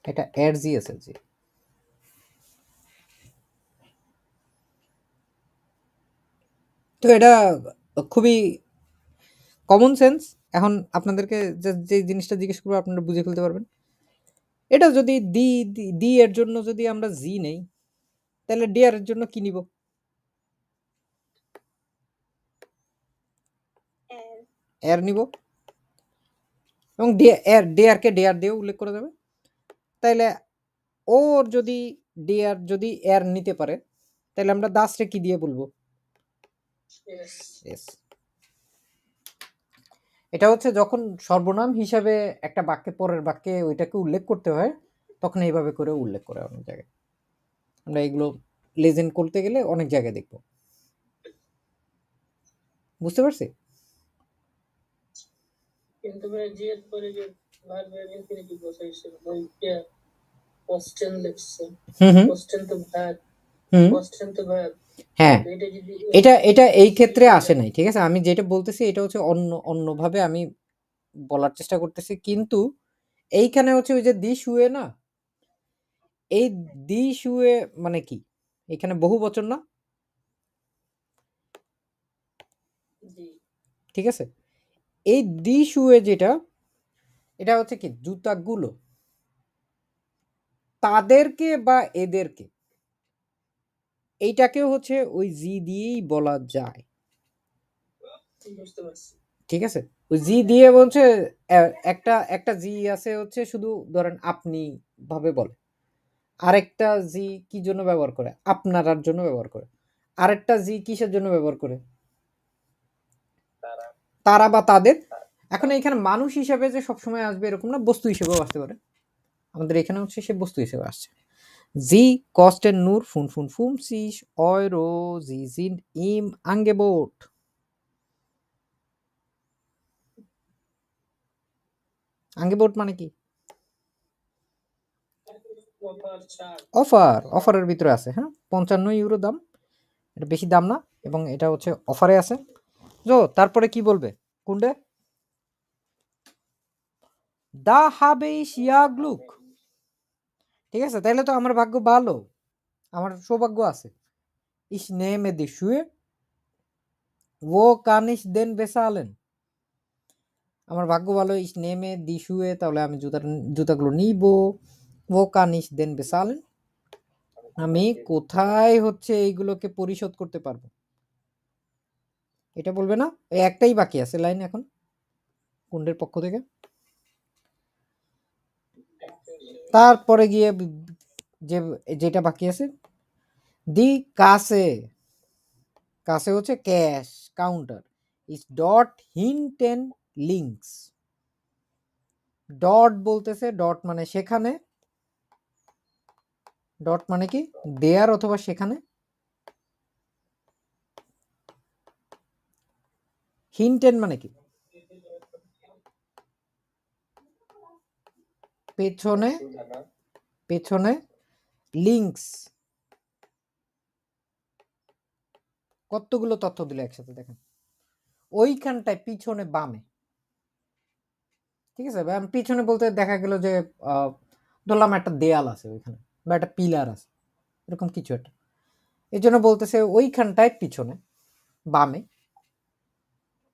এটা এর জি আছে জি। তো এটা খুবই কমন সেন্স। এখন আপনাদেরকে যে জিনিসটা জিজ্ঞেস করবো আপনারা বুঝে ফেলতে পারবেন। এটা যদি দি দি এর জন্য যদি আমরা জি নেই, তাহলে ডিয়ার এর জন্য কি নিব? এর নিব, এবং ডিয়ারকে ডিয়ার দিয়ে উল্লেখ করা যাবে। তাইলে ওর যদি ডিয়ার যদি এর নিতে পারে, তাহলে আমরা দাসরে কি দিয়ে বলবো? Yes. এটা হচ্ছে যখন সর্বনাম হিসাবে একটা বাক্যে পরের বাক্যে ওইটাকে উল্লেখ করতে হয়, তখন এইভাবে করে উল্লেখ করে অনেক জায়গায়। আমরা এগুলো লেজেন্ড করতে গেলে অনেক জায়গায় দেখবো। বুঝতে পারছি? কিন্তু ভাই জি এর পরে যে ভার্বের ইনফিনিটিভ বসাইছে ওই কোশ্চেন লিখছে, কোশ্চেন তো ভার্ব, কোশ্চেন তো ভার্ব। হ্যাঁ, এটা যদি এটা এই ক্ষেত্রে আসে নাই, ঠিক আছে? আমি যেটা বলতেছি এটা হচ্ছে অন্যভাবে আমি বলার চেষ্টা করতেছি, কিন্তু এইখানে হচ্ছে ওই যে দি শুয়ে না, এই দি শুয়ে মানে কি এখানে বহু বচন না, জি ঠিক আছে? এই দি শুয়ে যেটা, এটা হচ্ছে কি জুতাগুলো তাদেরকে বা এদেরকে, এইটাকেও হচ্ছে ওই জি দিয়েই বলা যায়, বুঝতে পারছি। ঠিক আছে? ওই জি দিয়ে বলছে একটা একটা জি আছে হচ্ছে শুধু ধরেন আপনি ভাবে বলে, আরেকটা জি কি জন্য ব্যবহার করে? আপনারার জন্য ব্যবহার করে। আরেকটা জি কিসের জন্য ব্যবহার করে? তারা বা তাদের। এখন এখানে মানুষ হিসেবে যে সবসময় আসবে এরকম না, বস্তু হিসেবেও আসতে পারে। আমাদের এখানে হচ্ছে সে বস্তু হিসেবে আসছে। জি কস্টেন নূর ফুন ফুন ফুম সিস অয়রো জি জিন ইম আঙ্গেবোট। আঙ্গেবোট মানে কি? অফারের ভিতরে আছে। হ্যাঁ, 55 ইউরো দাম, এটা বেশি দাম না, এবং এটা হচ্ছে অফারে আছে। তো তারপরে কি বলবে কোনটা? দা হাবে শিয়াগলুক, ঠিক আছে? তাইলে তো আমার ভাগ্য ভালো, আমার সৌভাগ্য আছে। ইস নেমে দি শুয়ে ও কানিস দেন বেসালেন, আমার ভাগ্য ভালো। ইস নেমে দি শুয়ে, তাহলে আমি জুতাগুলো নিব। ও কানিস দেন বেসালেন, আমি কোথায় হচ্ছে এইগুলোকে পরিশোধ করতে পারবো? এটা বলবে না? এই একটাই বাকি আছে লাইন এখন কুন্ডের পক্ষ থেকে। তারপরে গিয়ে যে যেটা বাকি আছে দি কাছে, কাছে হচ্ছে ক্যাশ কাউন্টার ইজ ডট হিন্টেন লিঙ্কস, ডট বলতেছে, ডট মানে সেখানে, ডট মানে কি দেয়ার অথবা সেখানে। হিন্টেন মানে কি পেছনে, পেছনে লিঙ্কস। কতগুলো তথ্য দিলে একসাথে দেখেন, ওইখানটায় পিছনে বামে, ঠিক আছে। পিছনে বলতে দেখা গেল যে ধরলাম একটা দেয়াল আছে ওইখানে বা একটা পিলার আছে, এরকম কিছু একটা, এই জন্য বলতেছে ওইখানটায় পিছনে বামে,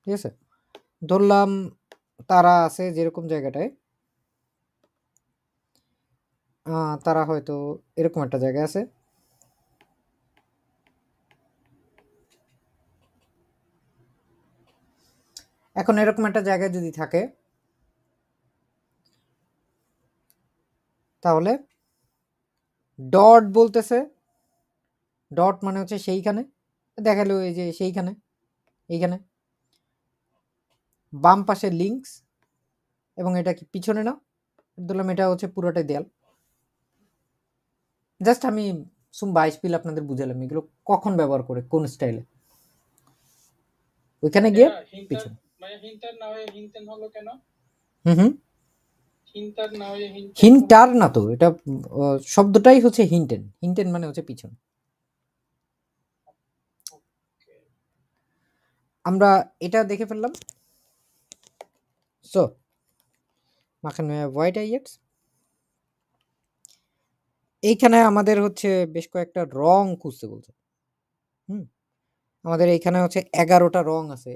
ঠিক আছে। ধরলাম তারা আছে যেরকম জায়গাটায়, তারা হয়তো এরকম একটা জায়গায় আছে, এখন এরকম একটা জায়গায় যদি থাকে তাহলে ডট বলতেছে, ডট মানে হচ্ছে সেইখানে, দেখালো এই যে সেইখানে, এইখানে বাম পাশে লিঙ্কস, এবং এটা কি পিছনে না, ধরলাম এটা হচ্ছে পুরোটাই দেয়াল। জাস্ট আমি সুম 22 পিল আপনাদের বুঝালাম এগুলো কখন ব্যবহার করে কোন স্টাইলে, ওইখানে গিয়ে পিছনে। হিন্টার না হয়ে হিন্টেন হলো কেন? হুম হিন্টার না হয়ে হিন্টার না তো, এটা শব্দটাই হচ্ছে হিন্টেন, হিন্টেন মানে হচ্ছে পিছনে। আমরা এটা দেখে ফেললাম। So machen wir weiter jetzt। এইখানে আমাদের হচ্ছে বেশ কয়েকটা রং খুঁজতে বলছে। আমাদের এইখানে হচ্ছে 11টা রং আছে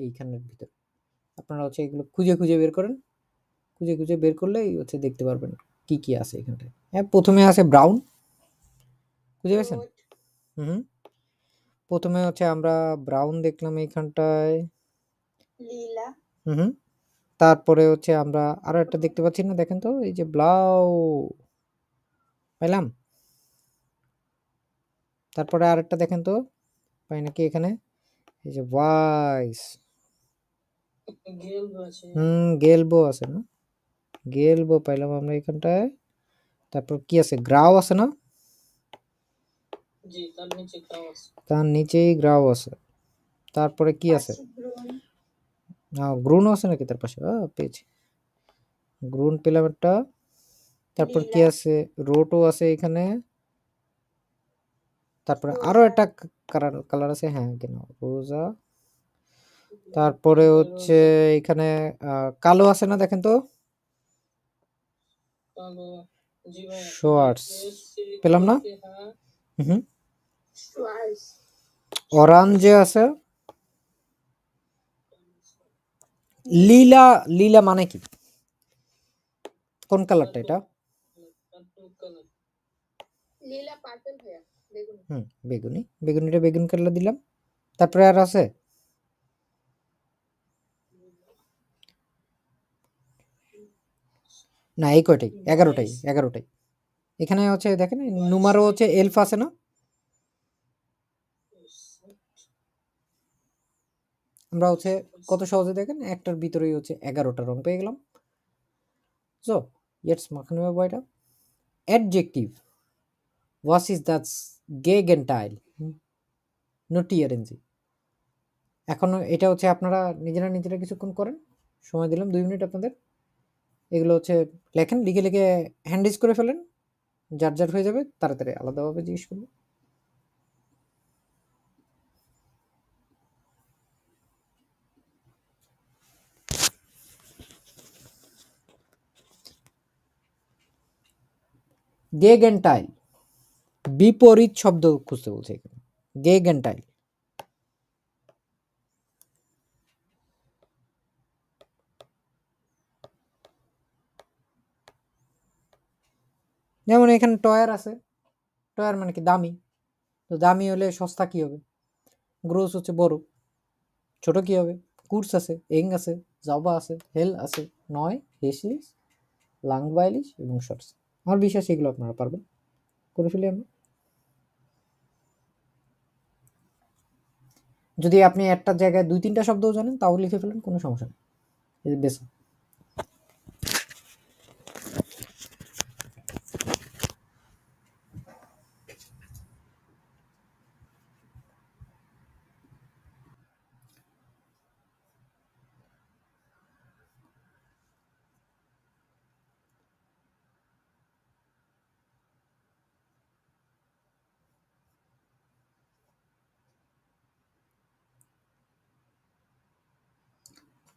এইখানের ভিতরে। আপনারা হচ্ছে এগুলো খুঁজে খুঁজে বের করেন, খুঁজে খুঁজে বের করলেই হচ্ছে দেখতে পারবেন কি কি আছে এখানটায়। হ্যাঁ, প্রথমে আছে ব্রাউন, খুঁজে পেয়েছেন? হুম, প্রথমে হচ্ছে আমরা ব্রাউন দেখলাম এইখানটায়, লীলা, হুম, তারপরে হচ্ছে আমরা আরো একটা দেখতে পাচ্ছি না, দেখেন তো, এই যে ব্লাউ পাইলাম। তারপরে আরেকটা দেখেন তো, পাই নাকি এখানে, এই যে ভাইস, গেলবো আছে না, গেলবো পাইলাম আমরা এখানটায়। তারপর কি আছে, গ্রাও আছে না, জি তার নিচে গ্রাও আছে, তার নিচেই গ্রাও আছে। তারপরে কি আছে, গ্রুন আছে নাকি তার পাশে, পেয়েছি, গ্রুন পেলাম একটা। তারপর কি আছে, রোটো আছে এখানে। তারপরে আরো একটা কালার আছে, হ্যাঁ কেন রোজা। তারপরে হচ্ছে এখানে কালো আছে না, দেখেন তো, কালো, জি ভাই শোয়ার্স পেলাম না, হুম, সোয়ার্স, অরেঞ্জে আছে। লীলা, লীলা মানে কি, কোন কালারটা এটা? লীলা পার্পল ভাইয়া, বেগুনি। বেগুনি, বেগুনিটা বেগুন কালার দিলাম। তারপরে আর আছে, না এই কয়টাই, 11টাই, 11টাই। এখানে হচ্ছে দেখেন নুমারো হচ্ছে এলফ আছে না, আমরা হচ্ছে কত সহজে দেখেন একটার ভিতরেই হচ্ছে 11টা রং পেয়ে গেলাম। So jetzt machen wir weiter। Adjective, was ist das Gegenteil? Notieren Sie। এখন এটা হচ্ছে আপনারা নিজেরা নিজেরা কিছুক্ষণ করেন, সময় দিলাম 2 মিনিট আপনাদের। এগুলো হচ্ছে লেখেন, লিখে লিখে হ্যান্ডিজ করে ফেলেন, যার যার হয়ে যাবে তাড়াতাড়ি আলাদাভাবে জিজ্ঞেস করবো। গেগেনটাইল, বিপরীত শব্দ খুঁজতে বলছে এখানে, গেগেনটাইল। যেমন এখানে টয়ার আছে, টয়ার মানে কি দামি, তো দামি হলে সস্তা কি হবে, গ্রোস হচ্ছে বড়, ছোট কি হবে, কুর্স আছে, এং আছে, জাবা আছে, হেল আছে, নয়, হেসলিস, লাংবাইলিশ এবং শর্টস। আমার বিশ্বাস এগুলো আপনারা পারবেন, করে ফেলি আমরা। যদি আপনি একটা জায়গায় 2-3টা শব্দও জানেন তাও লিখে ফেলেন, কোনো সমস্যা নেই, বেশ।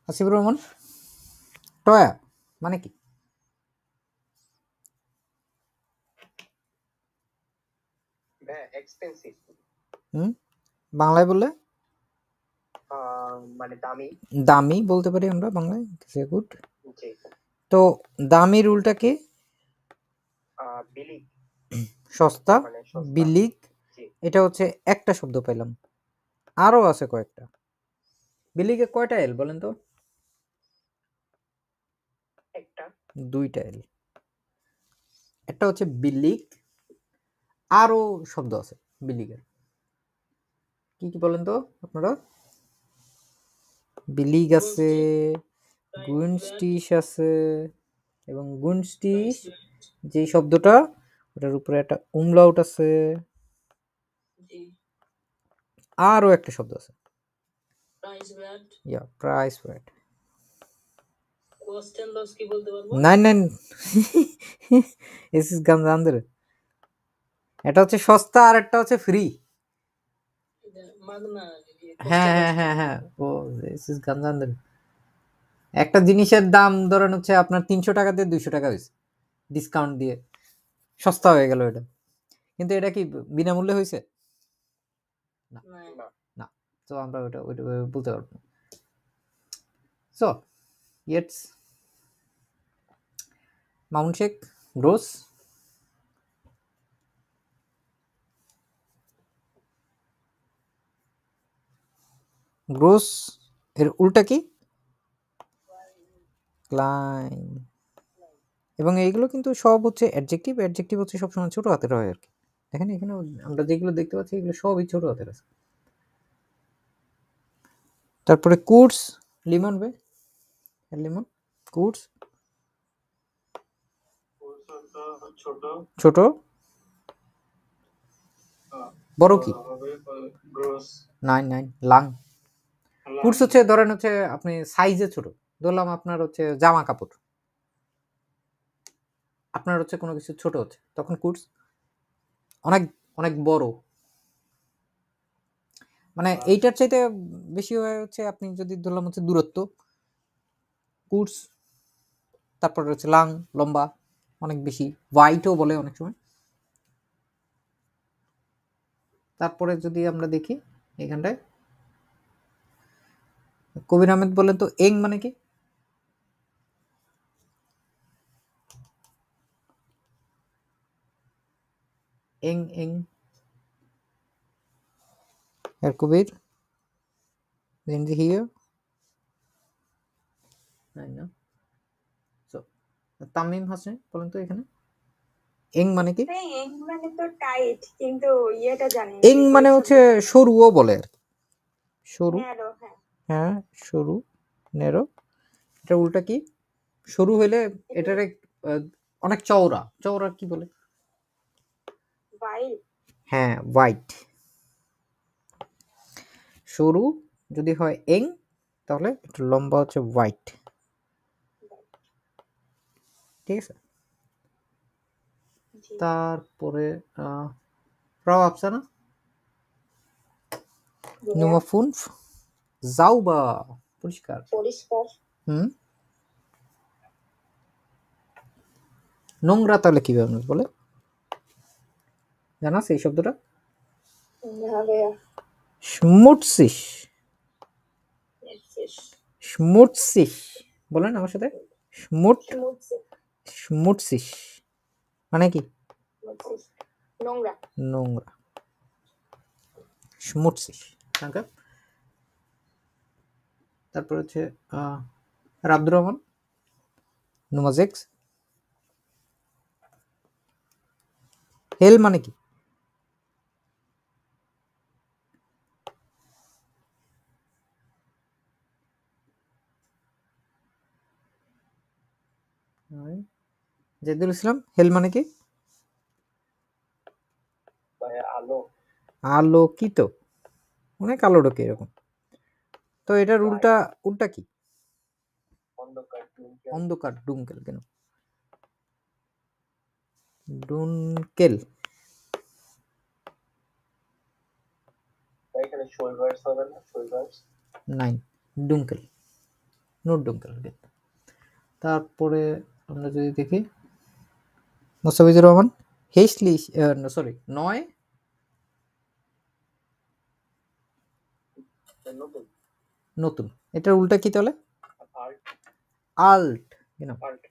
আসিফুর রহমান, টয়া মানে কি? এক্সপেন্সিভ, বাংলায় বললে মানে দামি। দামি বলতে পারি আমরা বাংলায়। গুড। জি। তো দামি রুলটা কি? বিলিগ, সস্তা, মানে সস্তা। বিলিগ, জি। এটা হচ্ছে একটা শব্দ পেলাম, আরো আছে কয়েকটা। বিলিগে কয়টা এল বলেন তো? একটা, দুইটা এল। একটা হচ্ছে বিলিগ, আরো শব্দ আছে বিলিগের, কি কি বলেন তো আপনারা? বিলিগ আছে, গুনস্টিশ আছে, এবং গুনস্টিশ যে শব্দটা ওটার উপরে একটা উমলাউট আছে, জি আরো একটা শব্দ আছে, প্রাইস ব্যাট ইয়া প্রাইস ওয়ার্ড। কস্ট এন্ড লস কি বলতে পারবো? নাইন নাইন এস ইস গাঞ্জান্দের। এটা হচ্ছে সস্তা আর একটা হচ্ছে ফ্রি। এটা মাগনা। হ্যাঁ হ্যাঁ হ্যাঁ হ্যাঁ, ও এস ইস গাঞ্জান্দের। একটা জিনিসের দাম ধরেন হচ্ছে আপনার 300 টাকা দিয়ে 200 টাকা হয়েছে, ডিসকাউন্ট দিয়ে সস্তা হয়ে গেল এটা। কিন্তু এটা কি বিনামূল্যে হয়েছে? না না। তো আমরা ওটা ওইটা বলতে পারবো না। So it's Mount shake gross. Gross এর উল্টা কি? ক্লাইম। এবং এইগুলো কিন্তু সব হচ্ছে অ্যাডজেক্টিভ। অ্যাডজেক্টিভ হচ্ছে সবসময় ছোট হাতের হয় আর কি। দেখেন এখানে আমরা যেগুলো দেখতে পাচ্ছি এগুলো সবই ছোট হাতের আছে। তারপরে কুডস, লিমন বে, লিমন কুডস ছোট ছোট, বড় কি? গ্রোস, নাইন নাইন লাং। কুডস হচ্ছে ধরেন হচ্ছে আপনি সাইজে ছোট, ধরলাম আপনার হচ্ছে জামা কাপড়, আপনার হচ্ছে কোনো কিছু ছোট হচ্ছে, তখন কুডস। অনেক অনেক বড়, মানে এইটার চাইতে বেশি হয় হচ্ছে আপনি যদি ধরলাম হচ্ছে দূরত্ব, কুডস। তারপর হচ্ছে লাং, লম্বা, অনেক বেশি, ওয়াইটও বলে অনেক সময়। তারপরে যদি আমরা দেখি এখানটায় কবির আহমেদ বলেন তো এং মানে কি? এং এং এর কবির জিনজি হিয়ার না। সো তামিম হাসান বলেন তো এখানে এং মানে কি? এং মানে তো টাইট, কিন্তু ইয়েটা জানি না। এং মানে হচ্ছে সরুও বলে আর কি, সরু। ন্যারো, হ্যাঁ হ্যাঁ সরু, নেরো। এটা উল্টা কি? সরু হইলে এটারে অনেক চওড়া, চওড়া কি বলে? ওয়াইড। হ্যাঁ হোয়াইট। সরু যদি হয় এং, তাহলে একটু লম্বা হচ্ছে হোয়াইট। ঠিক আছে। জি। তারপরে ফ্রাউ আফসানা, নুমা ফুনফ, জাউবা পরিষ্কার। পরিষ্কার। নোংরা তাহলে কিভাবে বলে জানা সেই শব্দটা? স্মুটসিস, স্মুটসিস বলেন আমার সাথে। স্মুট, স্মুটসিস মানে কি? নোংরা। নোংরা, স্মুটসিস। তারপর হচ্ছে আব্দুর রহমান, নুমাজেক্স। হেল মানে কি? জাহিদুল ইসলাম, হেল মানে কি? আলো, আলোকিত, অনেক আলো ঢোকে এরকম। তো এটার উল্টা, উল্টা কি? অন্ধকার, অন্ধকার, ডুঙ্কেল। কেন ডুনকেল? এখানে শৈবার্স হবে না, শৈবার্স নাই, ডুঙ্কেল। নোট ডাউন করার ক্ষেত্রে। তারপরে আমরা যদি দেখি মোস্তাফিজুর রহমান হেস্টলি, সরি 9 নতুন নতুন, এটার উল্টা কি তাহলে? আর্ট আল্ট, আর্ট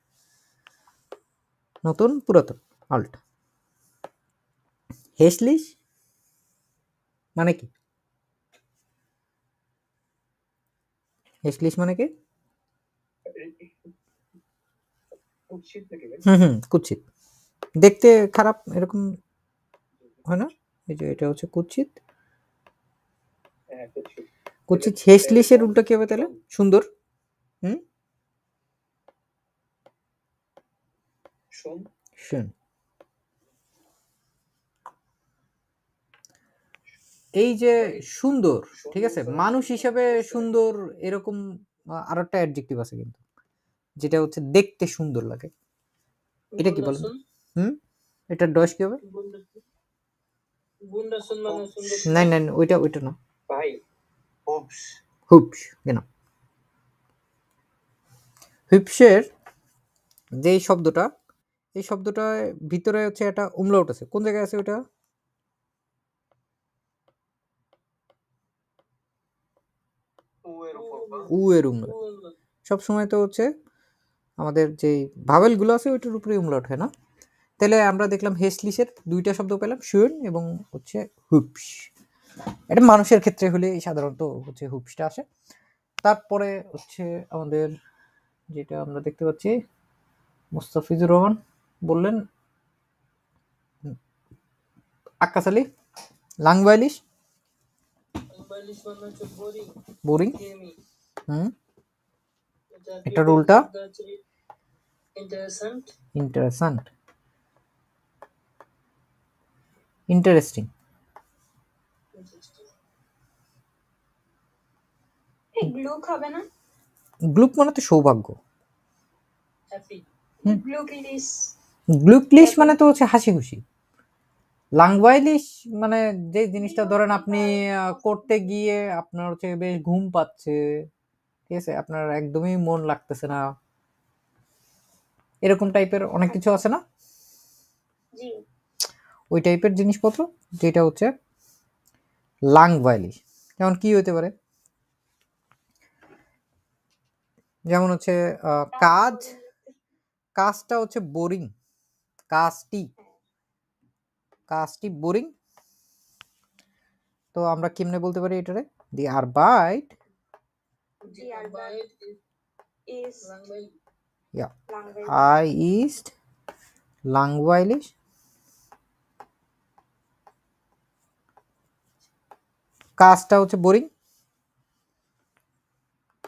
নতুন পুরাতন, আল্ট। হেস্টলিশ মানে কি? হেস্টলিশ মানে কি? কুৎসিত নাকি ভাই? কুৎসিত, দেখতে খারাপ এরকম হয় না? এই যে এটা হচ্ছে কুৎসিত। হ্যাঁ কুৎসিত কুৎসিত হেস্টলিশের উল্টা কি হবে তাহলে? সুন্দর। শুন শুন, এই যে সুন্দর, ঠিক আছে, মানুষ হিসাবে সুন্দর, এরকম আর একটা অ্যাডজেক্টিভ আছে কিন্তু, যেটা হচ্ছে দেখতে সুন্দর লাগে। এটা কি বলেন? এটা ডস কি হবে? বুন্ডাসন মানে সুন্দর। না ওইটা না ভাই হোপস হুপস, হুপসের যেই শব্দটা, এই শব্দটার ভিতরে হচ্ছে একটা উমলাউট আছে। কোন জায়গায় আছে ওটা? উ এর উমলাউট। সব সময় তো হচ্ছে আমাদের যে ভাওয়েলগুলো আছে ওইটার উপরে উমলাউট হয় না? তাহলে আমরা দেখলাম হেস্টলিশের দুইটা শব্দ পেলাম, শুন এবং হচ্ছে হুপস। এটা মানুষের ক্ষেত্রে হলে সাধারণত হচ্ছে হুপসটা আসে। তারপরে হচ্ছে আমাদের যেটা আমরা দেখতে পাচ্ছি, মুস্তাফিজুর রহমান বললেন আক্কাস আলী লাংবাইলিশ, লাংবাইলিশ মানে হচ্ছে বোরিং, বোরিং। গেমি। এটার উল্টা ইন্টারেস্টেন্ট, ইন্টারেস্টেন্ট, ইন্টারেস্টিং। গ্লুক হবে না? গ্লুক মানে তো সৌভাগ্য। হ্যাপি, গ্লুকলিস। গ্লুকলিশ মানে তো হচ্ছে হাসি খুশি। লাংবাইলিশ মানে যে জিনিসটা ধরেন আপনি করতে গিয়ে আপনার হচ্ছে বেশ ঘুম পাচ্ছে, ঠিক আছে, আপনার একদমই মন লাগতেছে না, এরকম টাইপের অনেক কিছু আছে না? জি। ওই টাইপের জিনিসপত্র যেটা হচ্ছে লাংবাইলিশ। যেমন কি হতে পারে? যেমন হচ্ছে কাজটা হচ্ছে বোরিং, কাজটি বোরিং। তো আমরা কেমনে বলতে পারি এটারে? দি আরবাইট is ja langweilig. ist langweilig. কাজটা হচ্ছে বোরিং,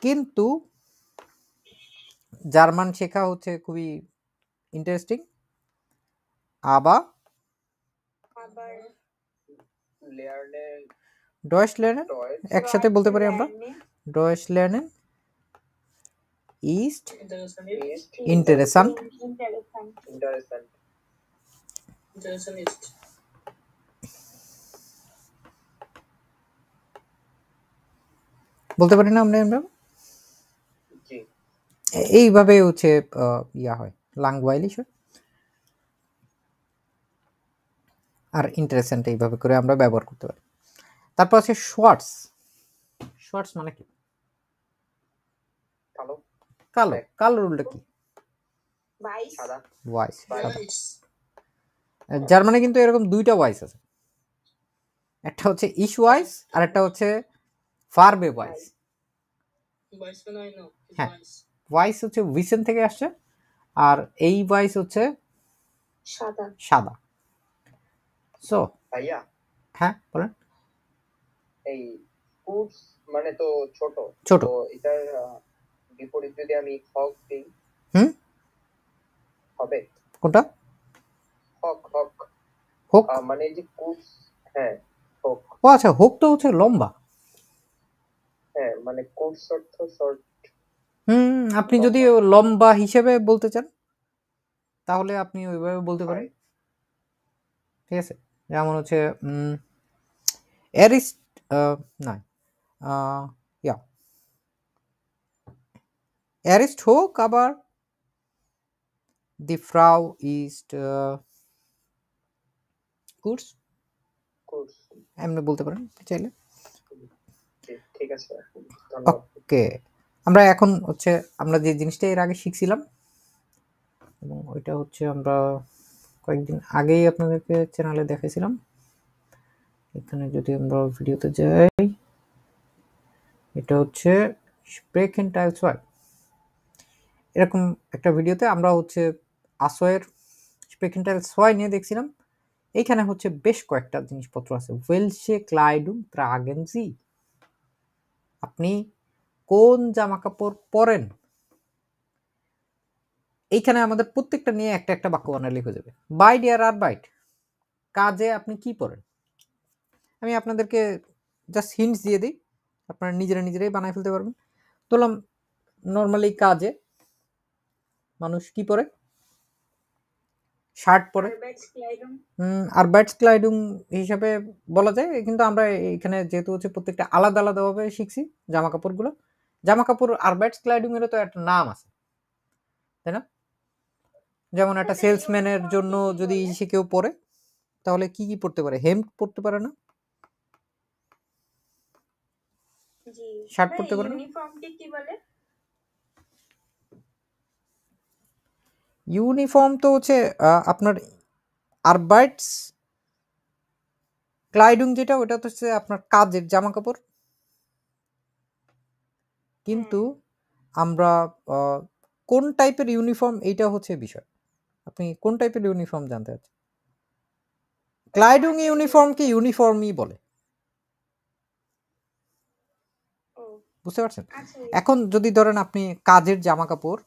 কিন্তু জার্মান শেখা হচ্ছে খুবই ইন্টারেস্টিং। আবার লেয়ারনের ডয়েশ লের্নেন, একসাথে বলতে পারি আমরা ডয়েশ লের্নেন ist interessant. ইন্টারেস্টেন্ট। বলতে পারি না আমরা? জি এইভাবে হচ্ছে ইয়া হয়, লাংওয়াইলিশ হয় আর ইন্টারেস্টেন্ট, এইভাবে করে আমরা ব্যবহার করতে পারি। তারপর আছে শর্টস। শর্টস মানে কি? কালো কালো। কালোর উল্টা কি? সাদা ওয়াইস, সাদা। জার্মানি কিন্তু এরকম দুইটা ওয়াইস আছে, একটা হচ্ছে ইশ ওয়াইস আর একটা হচ্ছে ফারবে ওয়াইস। হ্যাঁ, ওয়াইস হচ্ছে উইসেন থেকে আসছে, আর এই ওয়াইস হচ্ছে সাদা। সো ভাইয়া হ্যাঁ বলেন। এই কুটস মানে তো ছোট ছোট, তো এটার বিপরীত যদি আমি হক দিই হবে? কোনটা? হক হোক মানে এই যে কুটস, হ্যাঁ হোক। ও আচ্ছা, হোক তো হচ্ছে লম্বা। হ্যাঁ মানে কুটস অর্থ শর্ট। আপনি যদি লম্বা হিসেবে বলতে চান তাহলে আপনি ওইভাবে বলতে পারেন, ঠিক আছে। যেমন হচ্ছে এরিস্ট না ইয়া অ্যারিস্ট হোক, আবার দি ফ্রাউ ইস্ট কুর্স, কোর্স। এমনি বলতে পারেন চাইলে। ঠিক আছে, ধন্যবাদ। ওকে, আমরা এখন হচ্ছে আমরা যে জিনিসটা এর আগে শিখছিলাম, এবং ওইটা হচ্ছে আমরা কয়েকদিন আগেই আপনাদেরকে চ্যানেলে দেখাইছিলাম। এখানে যদি আমরা ভিডিওতে যাই, এটা হচ্ছে স্প্রেকেনটাইল সোয়াই। এরকম একটা ভিডিওতে আমরা হচ্ছে আসোয়ের স্প্রেকেনটাইল সোয়াই নিয়ে দেখছিলাম। এইখানে হচ্ছে বেশ কয়েকটা জিনিসপত্র আছে। ওয়েলসে ক্লাইডুম ট্রাগেনজি, আপনি কোন জামা কাপড় পরেন, এইখানে আমাদের প্রত্যেকটা নিয়ে একটা একটা বাক্য বানালে হয়ে যাবে। বাই ডিয়ার আরবাইট, কাজে আপনি কি পড়েন। আমি আপনাদেরকে জাস্ট হিন্টস দিয়ে দিই, আপনারা নিজেরাই বানায় ফেলতে পারবেন। ধরলাম নর্মালি কাজে মানুষ কি পরে, শার্ট পরে, আরবাইটস ক্লাইডুম হিসাবে বলা যায়, কিন্তু আমরা এখানে যেহেতু হচ্ছে প্রত্যেকটা আলাদা আলাদাভাবে শিখছি জামা কাপড়গুলো। জামা কাপড় আরবাইটস ক্লাইডুম এরও তো একটা নাম আছে, তাই না? যেমন একটা সেলসম্যানের জন্য যদি সে কেউ পরে, তাহলে কি কি পড়তে পারে? হেম পড়তে পারে না, শার্ট পড়তে পারে না। ইউনিফর্মটি কি বলে? ইউনিফর্ম তো হচ্ছে আপনার আরবাইটস ক্লাইডুং যেটা, ওটা তো হচ্ছে আপনার কাজের জামা কাপড়। কিন্তু আমরা কোন টাইপের ইউনিফর্ম, এইটা হচ্ছে বিষয়। আপনি কোন টাইপের ইউনিফর্ম জানতে চাচ্ছেন? ক্লাইডুং ইউনিফর্মকে ইউনিফর্মই বলে, বুঝতে পারছেন? এখন যদি ধরেন আপনি কাজের জামা কাপড়,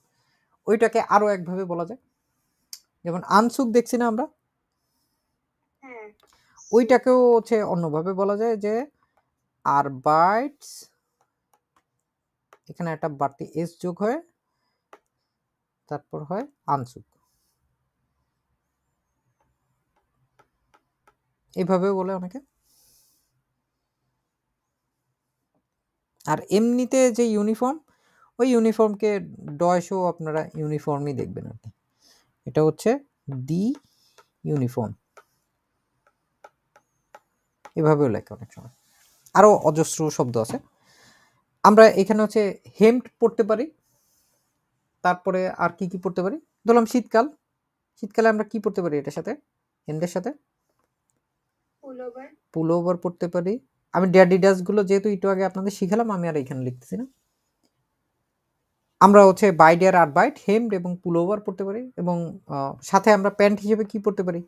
ওইটাকে আরো একভাবে বলা যায়, যেমন আনসুক দেখছি না আমরা, ওইটাকেও হচ্ছে অন্যভাবে বলা যায় যে আরবাইটস, এখানে একটা বাড়তি এস যোগ হয়, তারপর হয় আনসুক, এইভাবেও বলে অনেকে। আর এমনিতে যে ইউনিফর্ম, ওই ইউনিফর্মকে ডয়সও আপনারা ইউনিফর্মই দেখবেন আর কি। এটা হচ্ছে দি ইউনিফর্ম, এভাবেও লেখে অনেক সময়। আরও অজস্র শব্দ আছে। আমরা এখানে হচ্ছে হেমড পড়তে পারি, তারপরে আর কি কি পড়তে পারি? ধরলাম শীতকালে আমরা কি পড়তে পারি এটার সাথে, হেমডের সাথে? পুলোভার পড়তে পারি। আমি ড্যাডিডাস গুলো যেহেতু একটু আগে আপনাদের শিখালাম, আমি আর এখানে লিখতেছি না। আমরা হচ্ছে বাইডিয়ার আরবাইট, হেমড এবং পুলোভার পড়তে পারি, এবং সাথে আমরা প্যান্ট হিসেবে কি পড়তে পারি?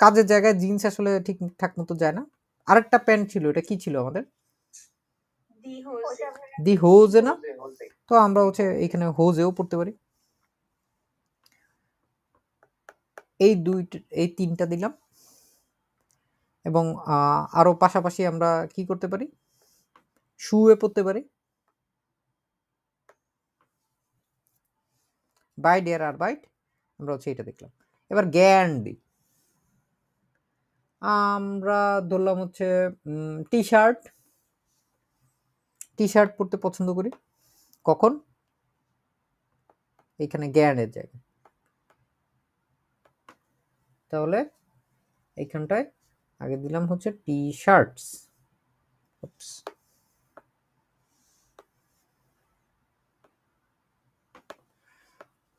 কাজের জায়গায় জিন্স আসলে ঠিকঠাক মতো যায় না। আরেকটা প্যান্ট ছিল, এটা কি ছিল আমাদের? দি হোজে না? তো আমরা হচ্ছে এখানে হোজেও পড়তে পারি। এই তিনটা দিলাম, এবং আরো পাশাপাশি আমরা কি করতে পারি? শুয়ে পড়তে পারি। বাই ডিয়ার আরবাইট, আমরা হচ্ছে এটা দেখলাম। এবার জ্ঞান দিই, আমরা ধরলাম হচ্ছে টি শার্ট পড়তে পছন্দ করি। কখন? এখানে জ্ঞানের জায়গায়। তাহলে এইখানটায় আগে দিলাম হচ্ছে টি শার্টস।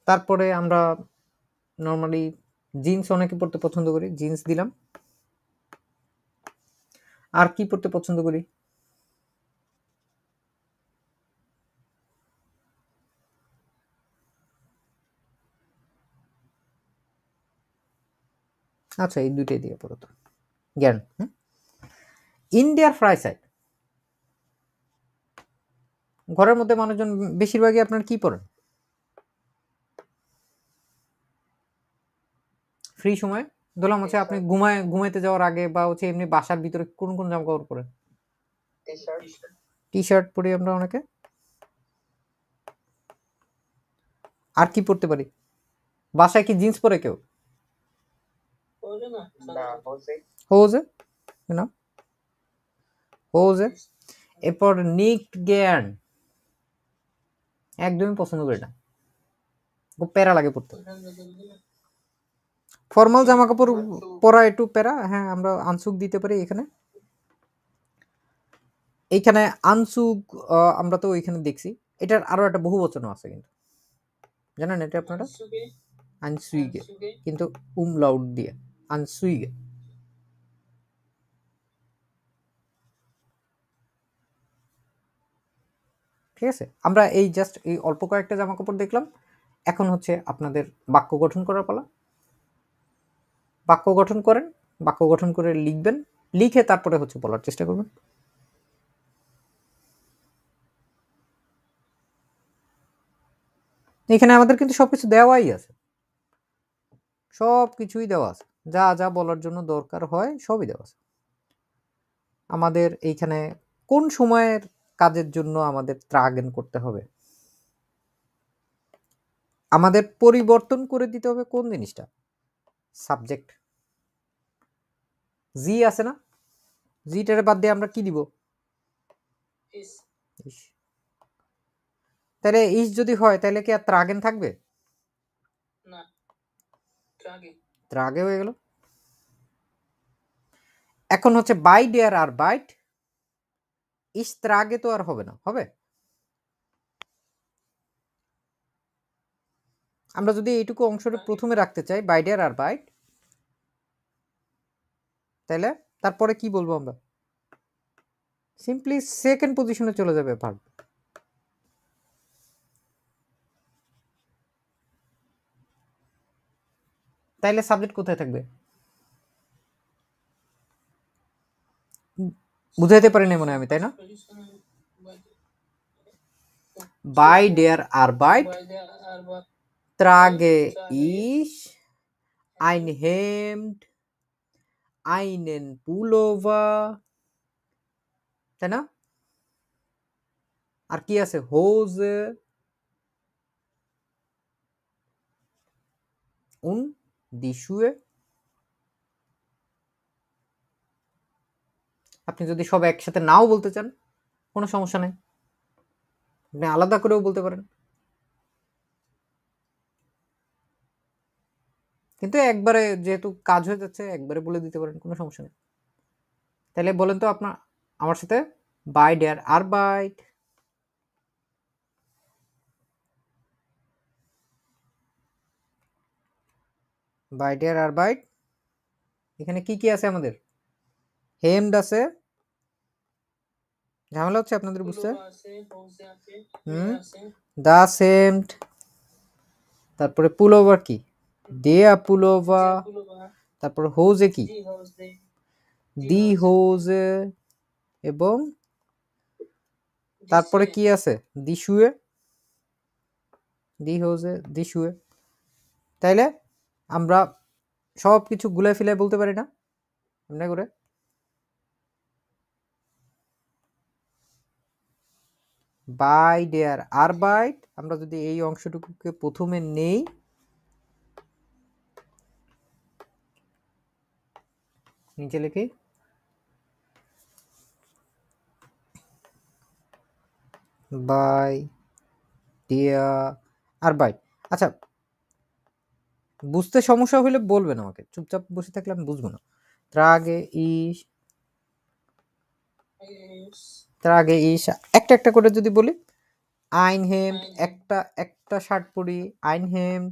তারপরে আমরা নর্মালি জিন্স অনেকে পড়তে পছন্দ করি, জিন্স দিলাম। আর কি পড়তে পছন্দ করি? আচ্ছা, এই দুইটাই দিয়ে পড়ো তো, জ্ঞান। ইন্ডিয়ার ফ্রাই সাইড, ঘরের মধ্যে মানুষজন বেশিরভাগই আপনার কি পড়েন ফ্রি সময়? ধরলাম হচ্ছে আপনি ঘুমাইতে যাওয়ার আগে, বা হচ্ছে এমনি বাসার ভিতরে কোন কোন জামা কাপড় পরেন? টি শার্ট পরি আমরা অনেকে। আর কি পড়তে পারি? বাসায় কি জিন্স পরে কেউ? Jose, Jose. এরপর নিকড গেয়ার্ন, একদমই পছন্দ করি না, খুব প্যারা লাগে পড়তে। ফর্মাল জামা কাপড় পরা একটু প্যারা, হ্যাঁ আমরা আনসুক দিতে পারি এখানে। এইখানে আনসুক আমরা তো ওইখানে দেখছি, এটার আরো একটা বহু বচনও আছে কিন্তু, জানেন এটা আপনারা? আনসুইগে, কিন্তু লাউড দিয়ে আনসুইগে। ঠিক আছে, আমরা এই জাস্ট এই অল্প কয়েকটা জামা কাপড় দেখলাম। এখন হচ্ছে আপনাদের বাক্য গঠন করার পালা। বাক্য গঠন করেন, বাক্য গঠন করে লিখবেন, লিখে তারপরে হচ্ছে বলার চেষ্টা করবেন। এখানে আমাদের কিন্তু সবকিছু দেওয়াই আছে, সব কিছুই দেওয়া আছে, যা যা বলার জন্য দরকার হয় সবই দেওয়া আছে। আমাদের এইখানে কোন সময়ের কাজের জন্য আমাদের ত্রাগেন করতে হবে, আমাদের পরিবর্তন করে দিতে হবে কোন জিনিসটা, সাবজেক্ট। জি আছে না, জিটারে বাদ দিয়ে আমরা কি দিব, ইস। তাহলে ইস যদি হয় তাহলে কি আর ত্রাগেন থাকবে না, ত্রাগে হয়ে গেল। এখন হচ্ছে বাই ডেয়ার আর বাইট, ইস ত্রাগে তো আর হবে না, হবে? আমরা যদি এইটুকু অংশটা প্রথমে রাখতে চাই বাই ডেয়ার আর বাইট, তাহলে তারপরে কি বলবো আমরা, সিম্পলি সেকেন্ড পজিশনে চলে যাবে ভার্ব। তাইলে সাবজেক্ট কোথায় থাকবে, বুঝাইতে পারিনি মনে হয় আমি, তাই না? বাই ডেয়ার আর বাইট trage ich ein Hemd, einen Pullover, তাই না? আর কি আছে, হোজে und die Schuhe। আপনি যদি সব একসাথে নাও বলতে চান কোনো সমস্যা নেই, আপনি আলাদা করেও বলতে পারেন, কিন্তু একবারে যেহেতু কাজ হয়ে যাচ্ছে একবারে বলে দিতে পারেন, কোনো সমস্যা নেই। তাহলে বলেন তো আপনার আমার সাথে, বাই ডেয়ার আর বাইট, বাই ডেয়ার আর বাইট। এখানে কি কি আছে আমাদের, হেমড আছে, ঝামেলা হচ্ছে আপনাদের বুঝতে, দা সেমড, তারপরে পুলোভার কি, দেয়া পুলোভা, তারপরে হোজে কি, দি হোজে, এবং তারপরে কি আছে, দি শুয়ে, দি হোজে দি শুয়ে। তাইলে আমরা সব কিছু গুলাই ফিলাই বলতে পারি না এমনি করে। বাই ডেয়ার আর বাইট, আমরা যদি এই অংশটুকুকে প্রথমে নেই, নিচে লিখি বাই ডেয়ার আর বাইট। আচ্ছা, বুঝতে সমস্যা হলে বলবেন আমাকে, চুপচাপ বসে থাকলে আমি বুঝবো না। ত্রাগে ইস, ত্রাগে ইস, একটা একটা করে যদি বলি, আইন হেম, একটা একটা শার্ট পরি, আইন হেম,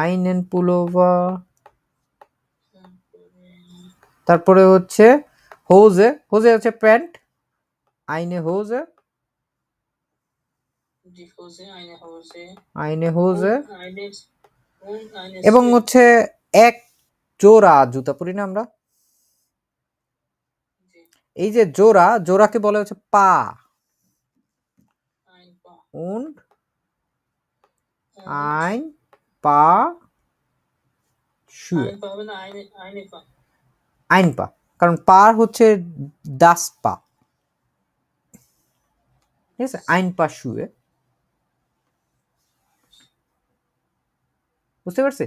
আইনেন পুলোভা, তারপরে হচ্ছে হোজে, হোজে হচ্ছে প্যান্ট, আইনে হোজে, আইনে হোজে, এবং হচ্ছে এক জোড়া জুতা পরি না আমরা, এই যে জোড়া, জোড়াকে বলে হচ্ছে পা, und ein Paar Schuhe, ein Paar, কারণ পার হচ্ছে দাস পা, ঠিক আছে, ein Paar Schuhe, বুঝতে পারছি?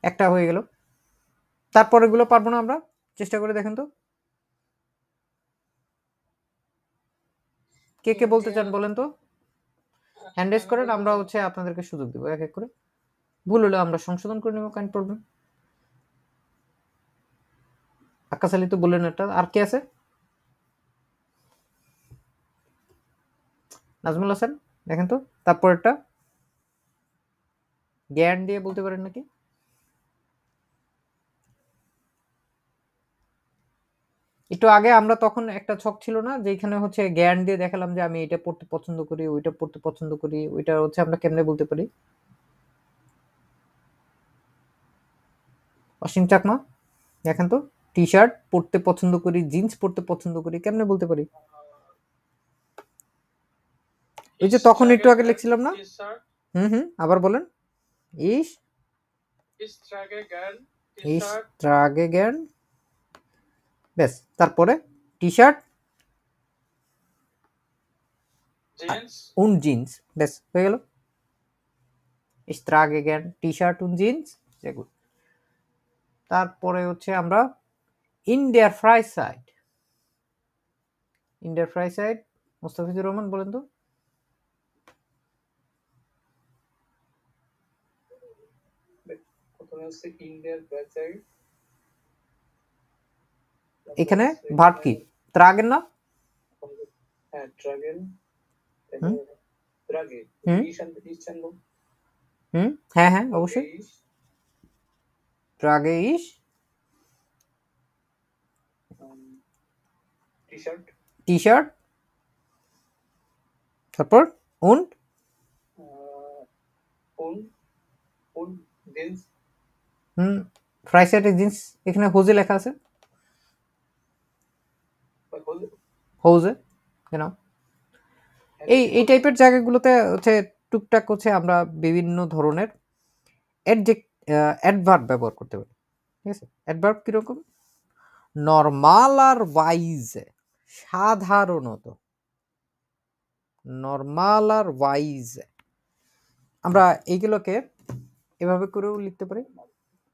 একটা হয়ে গেল, তারপরে গুলো পারবো না আমরা, চেষ্টা করে দেখেন তো, কে কে বলতে চান বলেন তো, হ্যান্ড রেজ করেন, আমরা হচ্ছে আপনাদেরকে সুযোগ দেবো এক এক করে, ভুল হলে আমরা সংশোধন করে নেবো, কাইন্ড প্রবলেম। আকাশ আলী তো বললেন একটা, আর কে আছে? নাজমুল হাসান দেখেন তো, তারপর একটা জ্ঞান দিয়ে বলতে পারেন নাকি? একটু আগে আমরা তখন একটা ছক ছিল না যেখানে হচ্ছে জ্ঞান দিয়ে দেখালাম যে আমি এটা পড়তে পছন্দ করি, ওইটা পড়তে পছন্দ করি, ওইটা হচ্ছে আমরা কেমনে বলতে পারি? অসীম চাকমা দেখেন তো, টি শার্ট পড়তে পছন্দ করি, জিন্স পড়তে পছন্দ করি, কেমনে বলতে পারি? ওই যে তখন একটু আগে লিখছিলাম না, আবার বলেন। ইস ট্রাগে জ্ঞান, বেশ, তারপরে টি শার্ট উন জিন্স, বেশ হয়ে গেল। Ich trage gern T-shirt und jeans, good. তারপরে হচ্ছে আমরা in der Freizeit, in der Freizeit Mustafizur Rahman বলেন তো। প্রথমে হচ্ছে in der Freizeit, এখানে ভার্ব কি? ট্রাগেন না? হ্যাঁ ট্রাগেন, ট্রাগে ইশান, হ্যাঁ হ্যাঁ অবশ্যই, ট্রাগে ইস টি-শার্ট, টি-শার্ট, তারপর und und জিন্স, ফ্রাইসাইটের জিন্স, এখানে হোজে লেখা আছে, হোজে কেন? এই টাইপের জায়গাগুলোতে হচ্ছে টুকটাক হচ্ছে আমরা বিভিন্ন ধরনের অ্যাডভার্ব ব্যবহার করতে পারি, ঠিক আছে? অ্যাডভার্ব কিরকম? নর্মালার ওয়াইজে, সাধারণত, নর্মালার ওয়াইজে আমরা এইগুলোকে এভাবে করেও লিখতে পারি,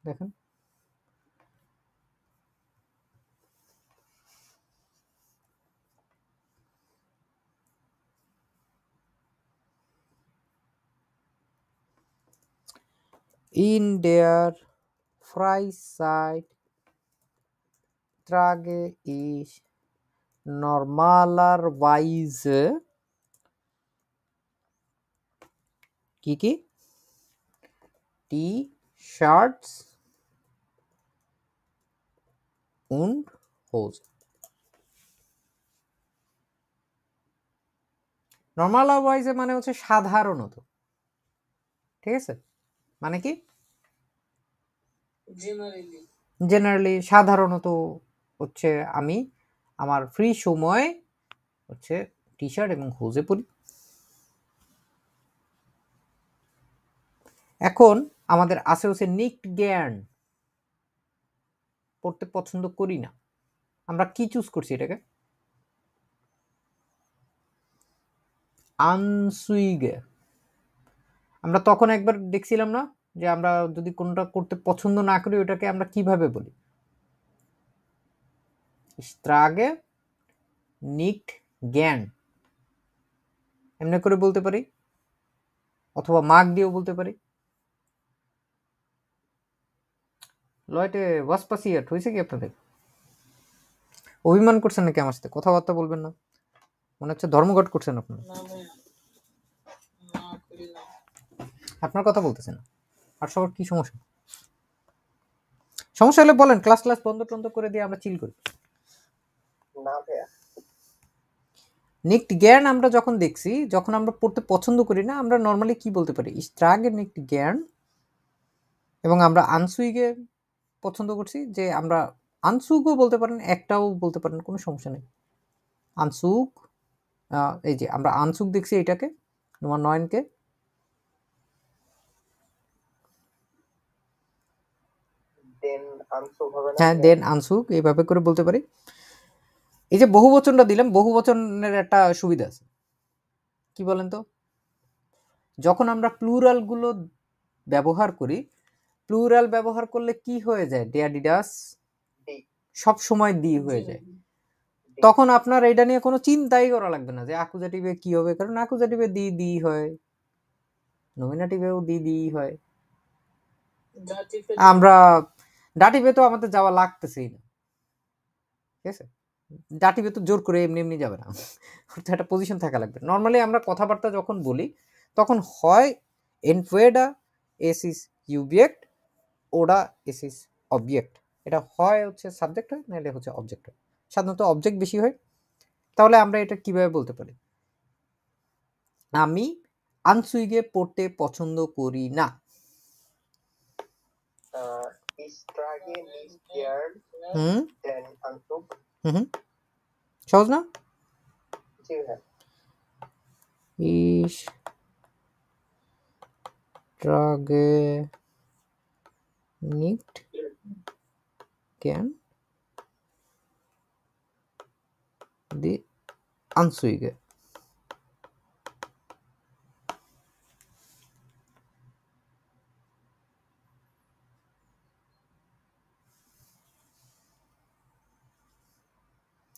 দেখেন। In der Freizeit trage ich normalerweise কি কি? T-shirts und Hose। নর্মালারওয়াইজে মানে হচ্ছে সাধারণত, ঠিক আছে? মানে কি? জেনারেলি, সাধারণত হচ্ছে আমি আমার ফ্রি সময় হচ্ছে টি শার্ট এবং হোজে পরি। এখন আমাদের আছে হচ্ছে নিক্ট জ্ঞান, পড়তে পছন্দ করি না, আমরা কি চুজ করছি এটাকে? আনসুইগে। আমরা তখন একবার দেখছিলাম না যে আমরা যদি কোনটা করতে পছন্দ না করি ওটাকে আমরা কিভাবে বলি? স্ট্রাগে নিক্ট জ্ঞান এমনি করে বলতে পারি, অথবা মার্ক দিয়েও বলতে পারি। লয়টে ওয়াজ পাসিয়াট হয়েছে কি আপনাদের? অভিমান করছেন নাকি আমার সাথে? কথাবার্তা বলবেন না, মনে হচ্ছে ধর্মঘট করছেন আপনারা। আপনার কথা বলতেছেন আর সবার কি সমস্যা? সমস্যা হলে বলেন, ক্লাস বন্ধ টন্ধ করে দিয়ে আমরা চিল করি। না ভাইয়া, নিক্ট জ্ঞান আমরা যখন দেখছি, যখন আমরা পড়তে পছন্দ করি না, আমরা নর্মালি কি বলতে পারি? স্ট্রাগে নিক্ট জ্ঞান। এবং আমরা আনসুইগে পছন্দ করছি, যে আমরা আনসুকও বলতে পারেন, একটাও বলতে পারেন, কোনো সমস্যা নেই। আনসুক, এই যে আমরা আনসুক দেখছি এটাকে, নম্বর 9 কে, দেন আনসুক হবে না? হ্যাঁ দেন আনসুক এইভাবে করে বলতে পারি। এই যে বহুবচনটা দিলাম, বহুবচনের একটা সুবিধা আছে, কি বলেন তো? যখন আমরা প্লুরাল গুলো ব্যবহার করি, প্লুরাল ব্যবহার করলে কি হয়ে যায়? ডেয়ার ডিডাস সব সময় দি হয়ে যায়, তখন আপনার এটা নিয়ে কোনো চিন্তাই করা লাগবে না যে অ্যাকুজেটিভে কি হবে, কারণ অ্যাকুজেটিভে দি দি হয়, নমিনেটিভেও দি দি হয়। দাটিভে আমরা ডাটিভে তো আমাদের যাওয়া লাগতেছেই না, ঠিক আছে? ডাটিভে তো জোর করে এমনি এমনি যাবে না, ওর তো একটা পজিশন থাকা লাগবে। নর্মালি আমরা কথাবার্তা যখন বলি তখন হয় এনফুয়েডা এসিস ইউবিয়েক্ট ওডা এসিস অবজেক্ট, এটা হয় হচ্ছে সাবজেক্ট হয়, নাহলে হচ্ছে অবজেক্ট হয়। সাধারণত অবজেক্ট বেশি হয়। তাহলে আমরা এটা কিভাবে বলতে পারি? আমি আনসুইগে পড়তে পছন্দ করি না। Ich trage nicht gern হুম den Anzug. হুম সহজ না? জি ভাই। Ich trage nicht gern die Anzüge.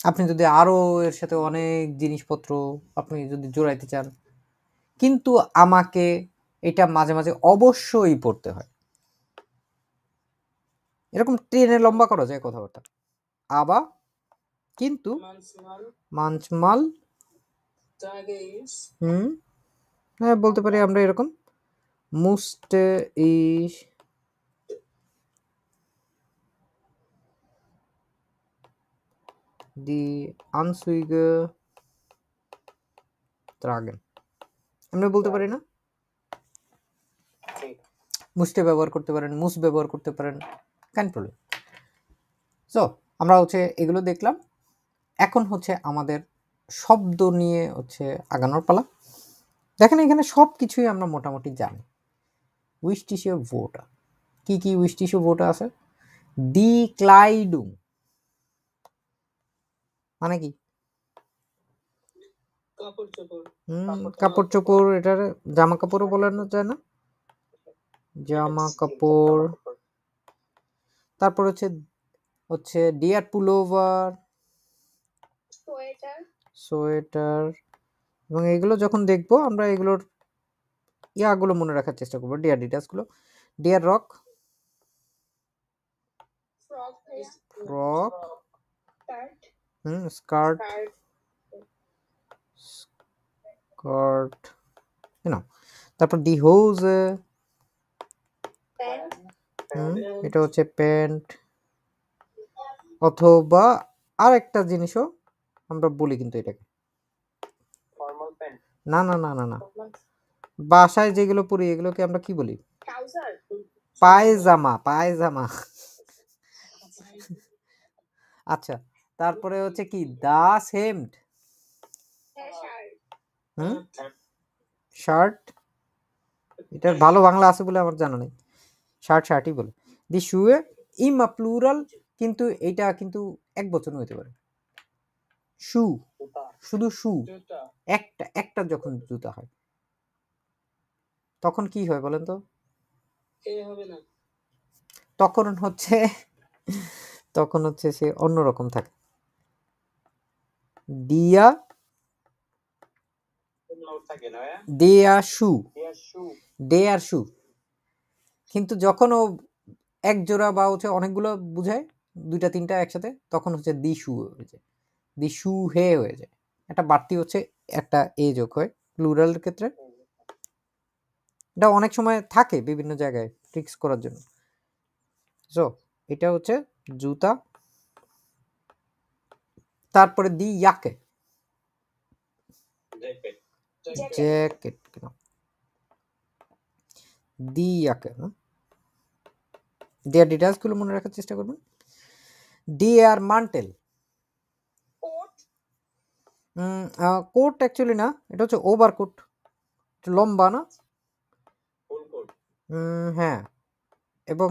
আপনি যদি আরো এর সাথে অনেক জিনিসপত্র আপনি যদি জোড়াইতে চান, কিন্তু আমাকে এটা মাঝে মাঝে অবশ্যই পড়তে হয়, এরকম টেনে লম্বা করা যায় কথাবার্তা। আবা কিন্তু manchmal মানচমাল trage ich হ্যাঁ বলতে পারি আমরা এরকম, মুস্টে ইস দি আনসুইগে ট্রাগেন, আমরা বলতে পারি না? জি। মুস্টে ব্যবহার করতে পারেন, মুস ব্যবহার করতে পারেন, কেন প্রবলেম। সো আমরা হচ্ছে এগুলো দেখলাম। এখন হচ্ছে আমাদের শব্দ নিয়ে হচ্ছে আগানোর পালা। দেখেন এখানে সব কিছুই আমরা মোটামুটি জানি। উইস্টিশীয় ভোটা কি কি উইস্টিশীয় ভোটা আছে? দি ক্লাইডুং মানে কি? কাপড় চোপড় কাপড় চোপড়, এটার জামা কাপড়ও বলানো যায় না? জামা কাপড়। তারপর হচ্ছে হচ্ছে ডিয়ার পুলোভার, সোয়েটার, সোয়েটার, এবং এগুলো যখন দেখবো আমরা এগুলোর ইয়াগুলো মনে রাখার চেষ্টা করবো, ডিয়ার ডিটেলসগুলো। ডিয়ার রক, frock, frock, skirt, skirt, skirt, তারপর দি হোজ, প্যান্ট, এটা হচ্ছে প্যান্ট, অথবা আরেকটা জিনিসও আমরা বলি কিন্তু এটাকে, ফর্মাল প্যান্ট। না না না না না, বাসায় যেগুলো পরি এগুলোকে আমরা কি বলি? ট্রাউজার, পায়জামা, পায়জামা। আচ্ছা, তারপরে হচ্ছে কি দাস হেমড, শার্ট, শার্ট, এটার ভালো বাংলা আছে বলে আমার জানা নেই, শার্ট শার্টই বলে। দি শুয়ে ইমা প্লুরাল, কিন্তু এটা কিন্তু এক বচন হইতে পারে। শু, শুধু শু, জুতা, একটা একটা যখন জুতা হয় তখন কি হয় বলেন তো? এ হবে না, তখন হচ্ছে সে অন্যরকম থাকে। দিয়া দেয়া শু, দেয়ার শু, কিন্তু যখন ও এক জোড়া বা হচ্ছে অনেকগুলো বুঝায়, দুইটা তিনটা একসাথে, তখন হচ্ছে দি শু হয়ে যায়, দি শু হে হয়ে যায়। একটা বাড়তি হচ্ছে একটা এ যোগ হয় প্লুরালের ক্ষেত্রে। এটা অনেক সময় থাকে বিভিন্ন জায়গায় ট্রিক্স করার জন্য। সো এটা হচ্ছে জুতা। তারপরে দি ইয়াকে, জ্যাকেট, দি ইয়াকে, দেয়ার ডিটেলস গুলো মনে রাখার চেষ্টা করবেন। ডিয়ার মান্টেল, কোট, কোট অ্যাকচুয়ালি না, এটা হচ্ছে ওভার কোট, লম্বা না? হ্যাঁ, এবং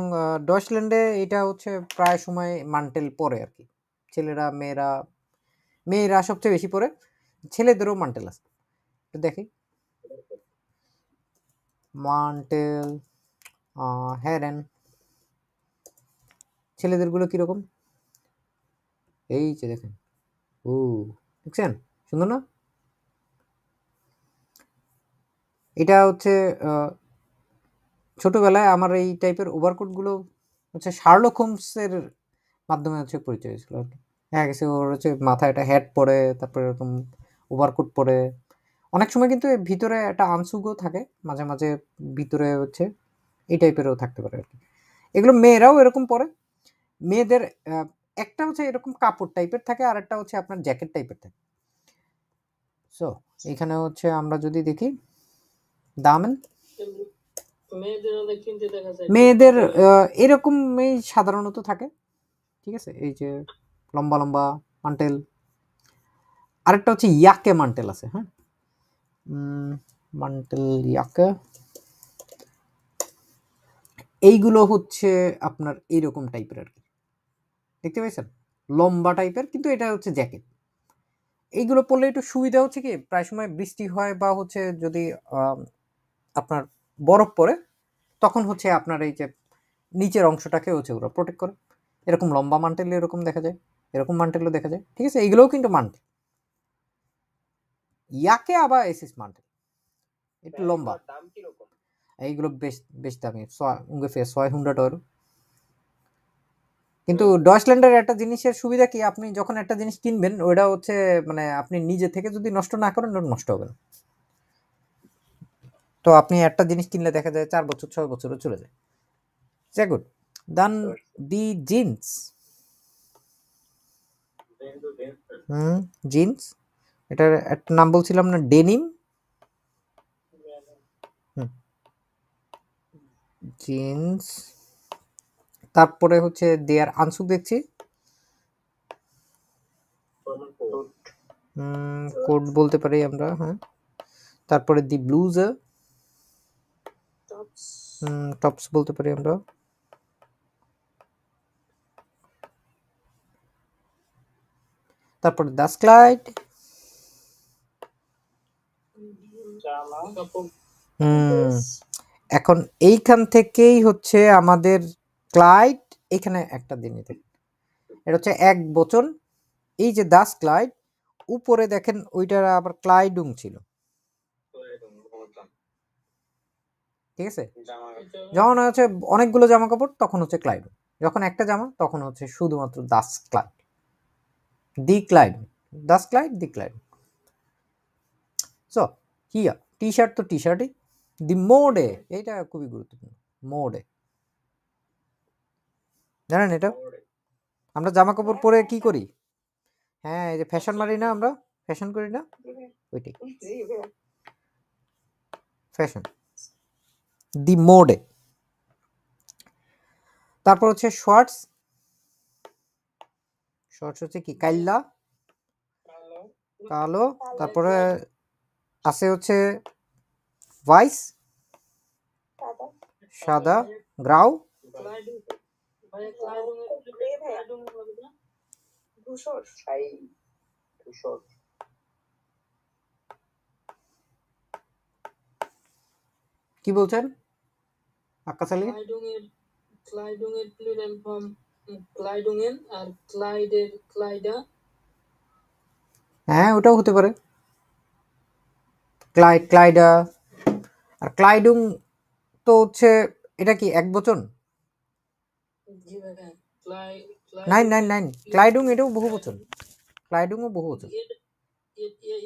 ডয়েচল্যান্ডে এটা হচ্ছে প্রায় সময় মান্টেল পরে আর কি, ছেলেরা মেয়েরা সবচেয়ে বেশি পরে, ছেলেদেরও মান্টেল আছে। দেখি মান্টেল, হেরেন, ছেলেদের গুলো কিরকম? এই যে দেখেন, ও দেখছেন সুন্দর না? এটা হচ্ছে ছোটবেলায় আমার এই টাইপের ওভারকোটগুলো হচ্ছে শার্লক হোমসের মাধ্যমে হচ্ছে পরিচয় হয়েছিল আর কি। হ্যাঁ গেছে ওর হচ্ছে মাথায় একটা হ্যাট পরে, তারপরে এরকম ওভারকোট পরে। অনেক সময় কিন্তু এর ভিতরে একটা আনসুগও থাকে, মাঝে মাঝে ভিতরে হচ্ছে এই টাইপেরও থাকতে পারে আর কি। এগুলো মেয়েরাও এরকম পরে। মেয়েদের একটা হচ্ছে এরকম কাপড় টাইপের থাকে, আর একটা হচ্ছে আপনার জ্যাকেট টাইপের থাকে। সো এখানে হচ্ছে আমরা যদি দেখি দামেন, মেয়েদের অনেক কিনতে দেখা যায়। মেয়েদের এরকমই সাধারণত থাকে, ঠিক আছে? এই যে লম্বা লম্বা মান্টেল, আরেকটা হচ্ছে ইয়াকে মান্টেল আছে। হ্যাঁ, মান্টেল ইয়াকে, এইগুলো হচ্ছে আপনার এইরকম টাইপের আর কি, দেখতে পাইছেন? লম্বা টাইপের, কিন্তু এটা হচ্ছে জ্যাকেট। এইগুলো পরলে একটু সুবিধা হচ্ছে কি, প্রায় সময় বৃষ্টি হয় বা হচ্ছে যদি আপনার বরফ পড়ে, তখন হচ্ছে আপনার এই যে নিচের অংশটাকে হচ্ছে ওরা প্রোটেক্ট করে। এরকম লম্বা মান্টেল এরকম দেখা যায়, এরকম মান্টেলও দেখা যায়, ঠিক আছে? এইগুলোও কিন্তু মান্টেল। ইয়াকে আবার এসিস মান্টেল, একটু লম্বা। দাম কিরকম? এইগুলো বেশ বেশ দামি, ungefähr 600 Euro। কিন্তু ডয়েচল্যান্ডের একটা জিনিসের সুবিধা কি, আপনি যখন একটা জিনিস কিনবেন ওটা হচ্ছে মানে আপনি নিজে থেকে যদি নষ্ট না করেন ওটা নষ্ট হবে না। তো আপনি একটা জিনিস কিনলে দেখা যায় 4 বছর 6 বছরও চলে যায়। সে গুড। দেন দি জিন্স, জিন্স, এটার একটা নাম বলছিলাম না, ডেনিম। জিন্স, তারপরে হচ্ছে দেয়ার আনসুক দেখছি, কোট বলতে পারি আমরা। হ্যাঁ, তারপরে দি ব্লুজ, টপস বলতে পারি আমরা। তারপরে দা স্ক্লাইড, জামা, এখন এইখান থেকেই হচ্ছে আমাদের ক্লাইড, এখানে একটা দিন নিতে, এটা হচ্ছে এক বচন। এই যে দা স্ক্লাইড, উপরে দেখেন ওইটার আবার ক্লাইডুং ছিল, ঠিক আছে? যখন হচ্ছে অনেকগুলো জামা কাপড় তখন হচ্ছে ক্লাইড, যখন একটা জামা তখন হচ্ছে শুধুমাত্র দাস ক্লাইড, দি ক্লাইড, দাস ক্লাইড, দি ক্লাইড। সো হিয়া টি শার্ট তো টি শার্টই, দি মোডে, এইটা খুবই গুরুত্বপূর্ণ। মোডে জানেন এটা আমরা জামা কাপড় পরে কি করি? হ্যাঁ, এই যে ফ্যাশন মারি না, আমরা ফ্যাশন করি না, ওইটাই ফ্যাশন, দি মোডে। তারপর হচ্ছে শর্টস, শর্টস হচ্ছে কি কাইল্লা, কালো। তারপরে আছে হচ্ছে ভাইস, সাদা, গ্রাউ, ধূসর, ছাই, ধূসর। কি বলছেন আকাশ আলী? ক্লাইডুঙের প্লুরাল ফর্ম ক্লাইডুঙেন, আর ক্লাইডের ক্লাইডা। হ্যাঁ, ওটাও হতে পারে, ক্লাইড, ক্লাইডা। আর ক্লাইডুং তো হচ্ছে এটা কি এক বচন? জি ভাই, নাইন নাইন নাইন, ক্লাইডুং এটাও বহু বচন, ক্লাইডুংও বহু বচন।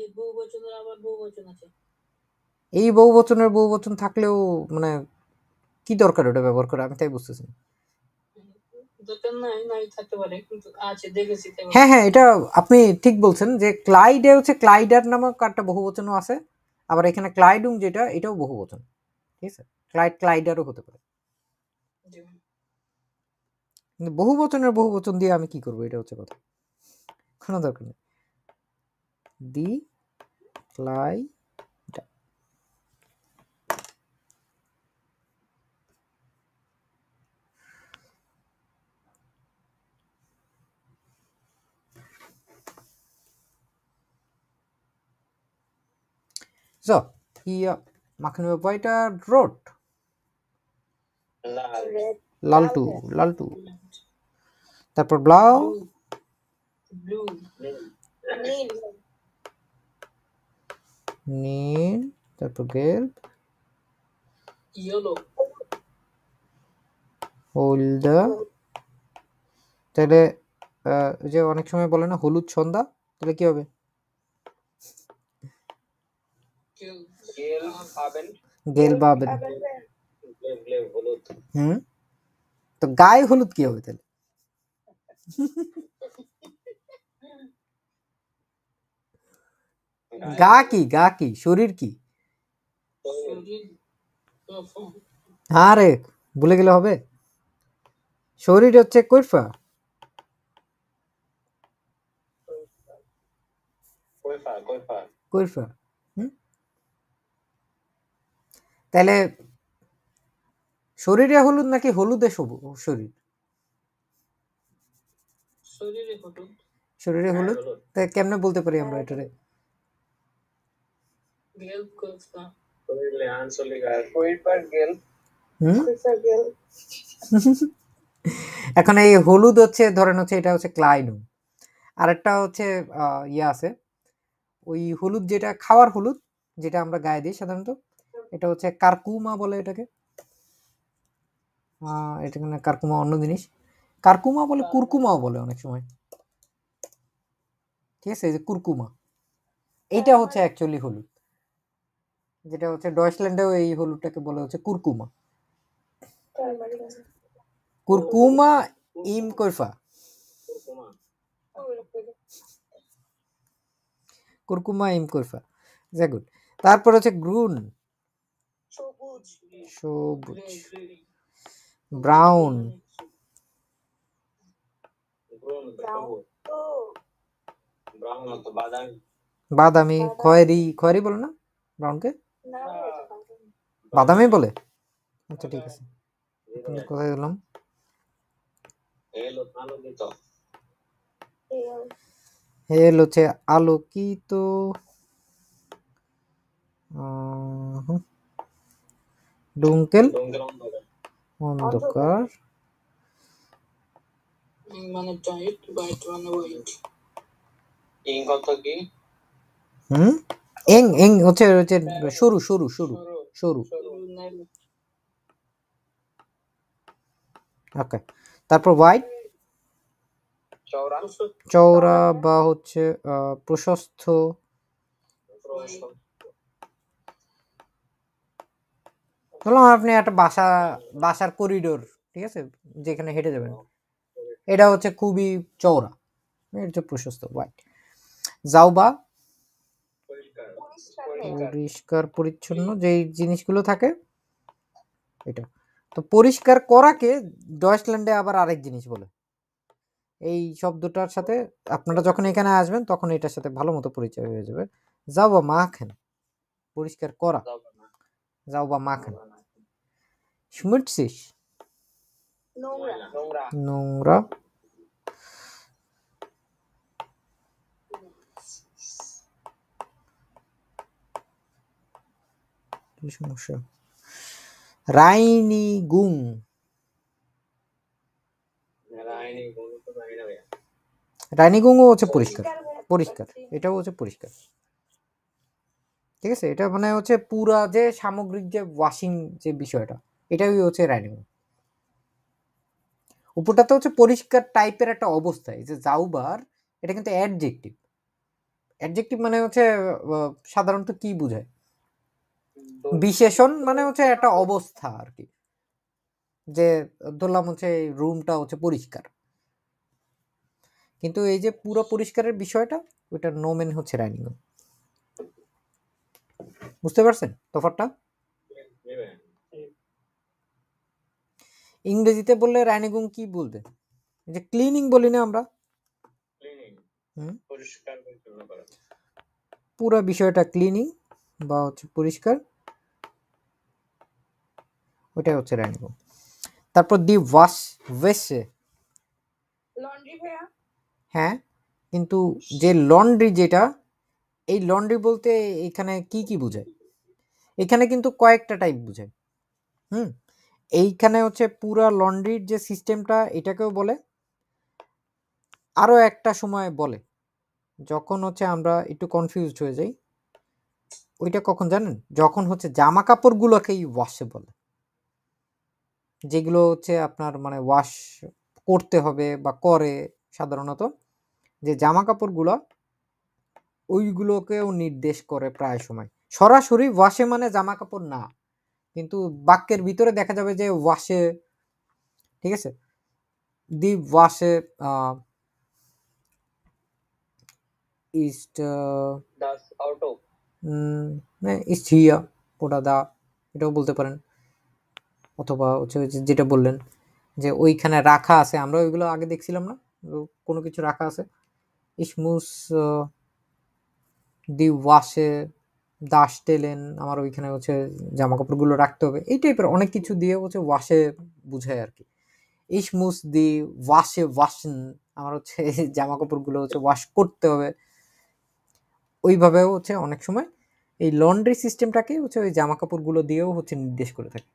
এর বহু বচনের আবার বহু বচন আছে। এই বহু বচনের বহু বচন থাকলেও মানে কি দরকার ওটা ব্যবহার করে, আমি তাই বুঝতেছি না। দরকার নাই থাকতে পারে, কিন্তু আছে দেখেছি। হ্যাঁ হ্যাঁ, এটা আপনি ঠিক বলছেন যে ক্লাইডে হচ্ছে ক্লাইডার নামক একটা বহু বচনও আছে, আবার এখানে ক্লাইডুং যেটা এটাও বহু বচন, ঠিক আছে? ক্লাইড, ক্লাইডারও হতে পারে, কিন্তু বহু বচনের বহু বচন দিয়ে আমি কি করবো, এটা হচ্ছে কথা, কোনো দরকার নেই। দি ক্লাই, so hier machen wir weiter rot, লাল, red, লালটু, লালটু, তারপর ব্লাউ, ব্লু, নীল, নীল, তারপর gelb, ইয়েলো, হলদা। তাহলে ওই যে অনেক সময় বলে না হলুদ সন্ধ্যা, তাহলে কি হবে? গেল, গেল আবেল gelb আবেন। আবেল, হলুদ হুম, তো গায়ে হলুদ কি হবে তাহলে? গা কি শরীর কি? শরীর, আরে ভুলে গেলে হবে? শরীর হচ্ছে কৈফা। কৈফা। হুম, তাহলে শরীরে হলুদ নাকি হলুদে শরীর? শরীরে হলুদ, শরীরে হলুদ। তাই কেমনে বলতে পারি আমরা এটারে? গেল কোফা, কৈফার গেল হুম, কুইফার গেল, এখন এই হলুদ হচ্ছে ধরেন হচ্ছে এটা হচ্ছে ক্লাইনুম, আরেকটা হচ্ছে ইয়ে আছে ওই হলুদ যেটা খাওয়ার হলুদ, যেটা আমরা গায়ে দিই সাধারণত, এটা হচ্ছে কারকুমা বলে এটাকে। এটা না, কারকুমা অন্য জিনিস। কারকুমা বলে, কুরকুমাও বলে অনেক সময়। ঠিক আছে, এই যে কুরকুমা, এইটা হচ্ছে অ্যাকচুয়ালি হলুদ, যেটা হচ্ছে ডয়েচল্যান্ডেও এই হলুদটাকে বলে হচ্ছে কুরকুমা। টারমারিক, কুরকুমা ইম কৈফা, কুরকুমা ইম কৈফা। গুড। তারপর হচ্ছে গ্রুন, সবুজ, সবুজ। গ্রে, ব্রাউন, ব্রাউন তো বাদামি। খয়েরি, খয়েরি বলে না ব্রাউনকে? না বাদামি বলে। আচ্ছা ঠিক আছে, কোথায় গেলাম? হেল হচ্ছে আলোকিত, ডুঙ্কেল অন্ধকার, মানে টাইট, হোয়াইট মানে হোয়াইট, ইং কত কি হুম, এং এং হচ্ছে হচ্ছে সরু সরু সরু সরু। নেল, ওকে, তারপর হোয়াইট, চওড়া চওড়া বা হচ্ছে প্রশস্ত। ধরুন আপনি একটা বাসার করিডোর, ঠিক আছে, যেখানে হেঁটে যাবেন, এটা হচ্ছে খুবই চওড়া, এটা হচ্ছে প্রশস্ত, হোয়াইট। জাউবা, পরিষ্কার পরিচ্ছন্ন যেই জিনিসগুলো থাকে, এটা। তো পরিষ্কার করাকে ডয়েচল্যান্ডে আবার আরেক জিনিস বলে। এই শব্দটার সাথে আপনারা যখন এখানে আসবেন তখন এটার সাথে ভালো মতো পরিচয় হয়ে যাবে। জাউবা মাখেন, পরিষ্কার করা, জাউবা মাখেন। schmutzig, নোংরা, নোংরা। কি সমস্যা? রাইনিগুং, রাইনিগুংও হচ্ছে পরিষ্কার, পরিষ্কার, এটাও হচ্ছে পরিষ্কার। ঠিক আছে, এটা মানে হচ্ছে পুরা যে সামগ্রিক যে ওয়াশিং যে বিষয়টা, এটাই হচ্ছে রাইনিগুং। উপরটাতে হচ্ছে পরিষ্কার টাইপের একটা অবস্থা। এই যে জাউবার, এটা কিন্তু অ্যাডজেক্টিভ। অ্যাডজেক্টিভ মানে হচ্ছে সাধারণত কি বোঝায়? বিশেষণ মানে হচ্ছে একটা অবস্থা আর কি, যে ধরলাম হচ্ছে রুমটা হচ্ছে পরিষ্কার, কিন্তু এই যে পুরো পরিষ্কারের বিষয়টা, ওইটার নোমেন হচ্ছে রাইনিং। বুঝতে পারছেন তফাৎটা? ইংরেজিতে বললে রাইনিগুং কি বলবে? যে ক্লিনিং বলি না আমরা, পুরো বিষয়টা ক্লিনিং বা হচ্ছে পরিষ্কার, ওইটাই হচ্ছে রাইনিগুং। তারপর দি ওয়াশ ওয়েসে, লন্ড্রি ভাইয়া, হ্যাঁ, কিন্তু যে লন্ড্রি, যেটা এই লন্ড্রি বলতে এখানে কি কি বোঝায়? এখানে কিন্তু কয়েকটা টাইপ বোঝায়। এইখানে হচ্ছে পুরা লন্ড্রির যে সিস্টেমটা, এটাকেও বলে। আরো একটা সময় বলে, যখন হচ্ছে আমরা একটু কনফিউজড হয়ে যাই, ওইটা কখন জানেন? যখন হচ্ছে জামা কাপড়গুলোকেই ওয়াশে বলে, যেগুলো হচ্ছে আপনার মানে ওয়াশ করতে হবে বা করে সাধারণত, যে জামা কাপড়গুলো ওইগুলোকেও নির্দেশ করে প্রায় সময়। সরাসরি ওয়াশে মানে জামা কাপড় না, কিন্তু বাক্যের ভিতরে দেখা যাবে যে ওয়াশে, ঠিক আছে, দি ওয়াশে ইস্ট Das Auto. ইস্ট হিয়া ওটা দা, এটাও বলতে পারেন। অথবা হচ্ছে ওই যেটা বললেন যে ওইখানে রাখা আছে, আমরা ওইগুলো আগে দেখছিলাম না, কোনো কিছু রাখা আছে, ইসমুস দি ওয়াশে দাস টেলেন, আমার ওইখানে হচ্ছে জামা কাপড়গুলো রাখতে হবে, এই টাইপের অনেক কিছু দিয়ে হচ্ছে ওয়াশে বুঝায় আর কি। ইসমুস দি ওয়াশে ওয়াশন, আমার হচ্ছে জামা কাপড়গুলো হচ্ছে ওয়াশ করতে হবে। ওইভাবেও হচ্ছে অনেক সময় এই লন্ড্রি সিস্টেমটাকে হচ্ছে ওই জামা কাপড়গুলো দিয়েও হচ্ছে নির্দেশ করে থাকে।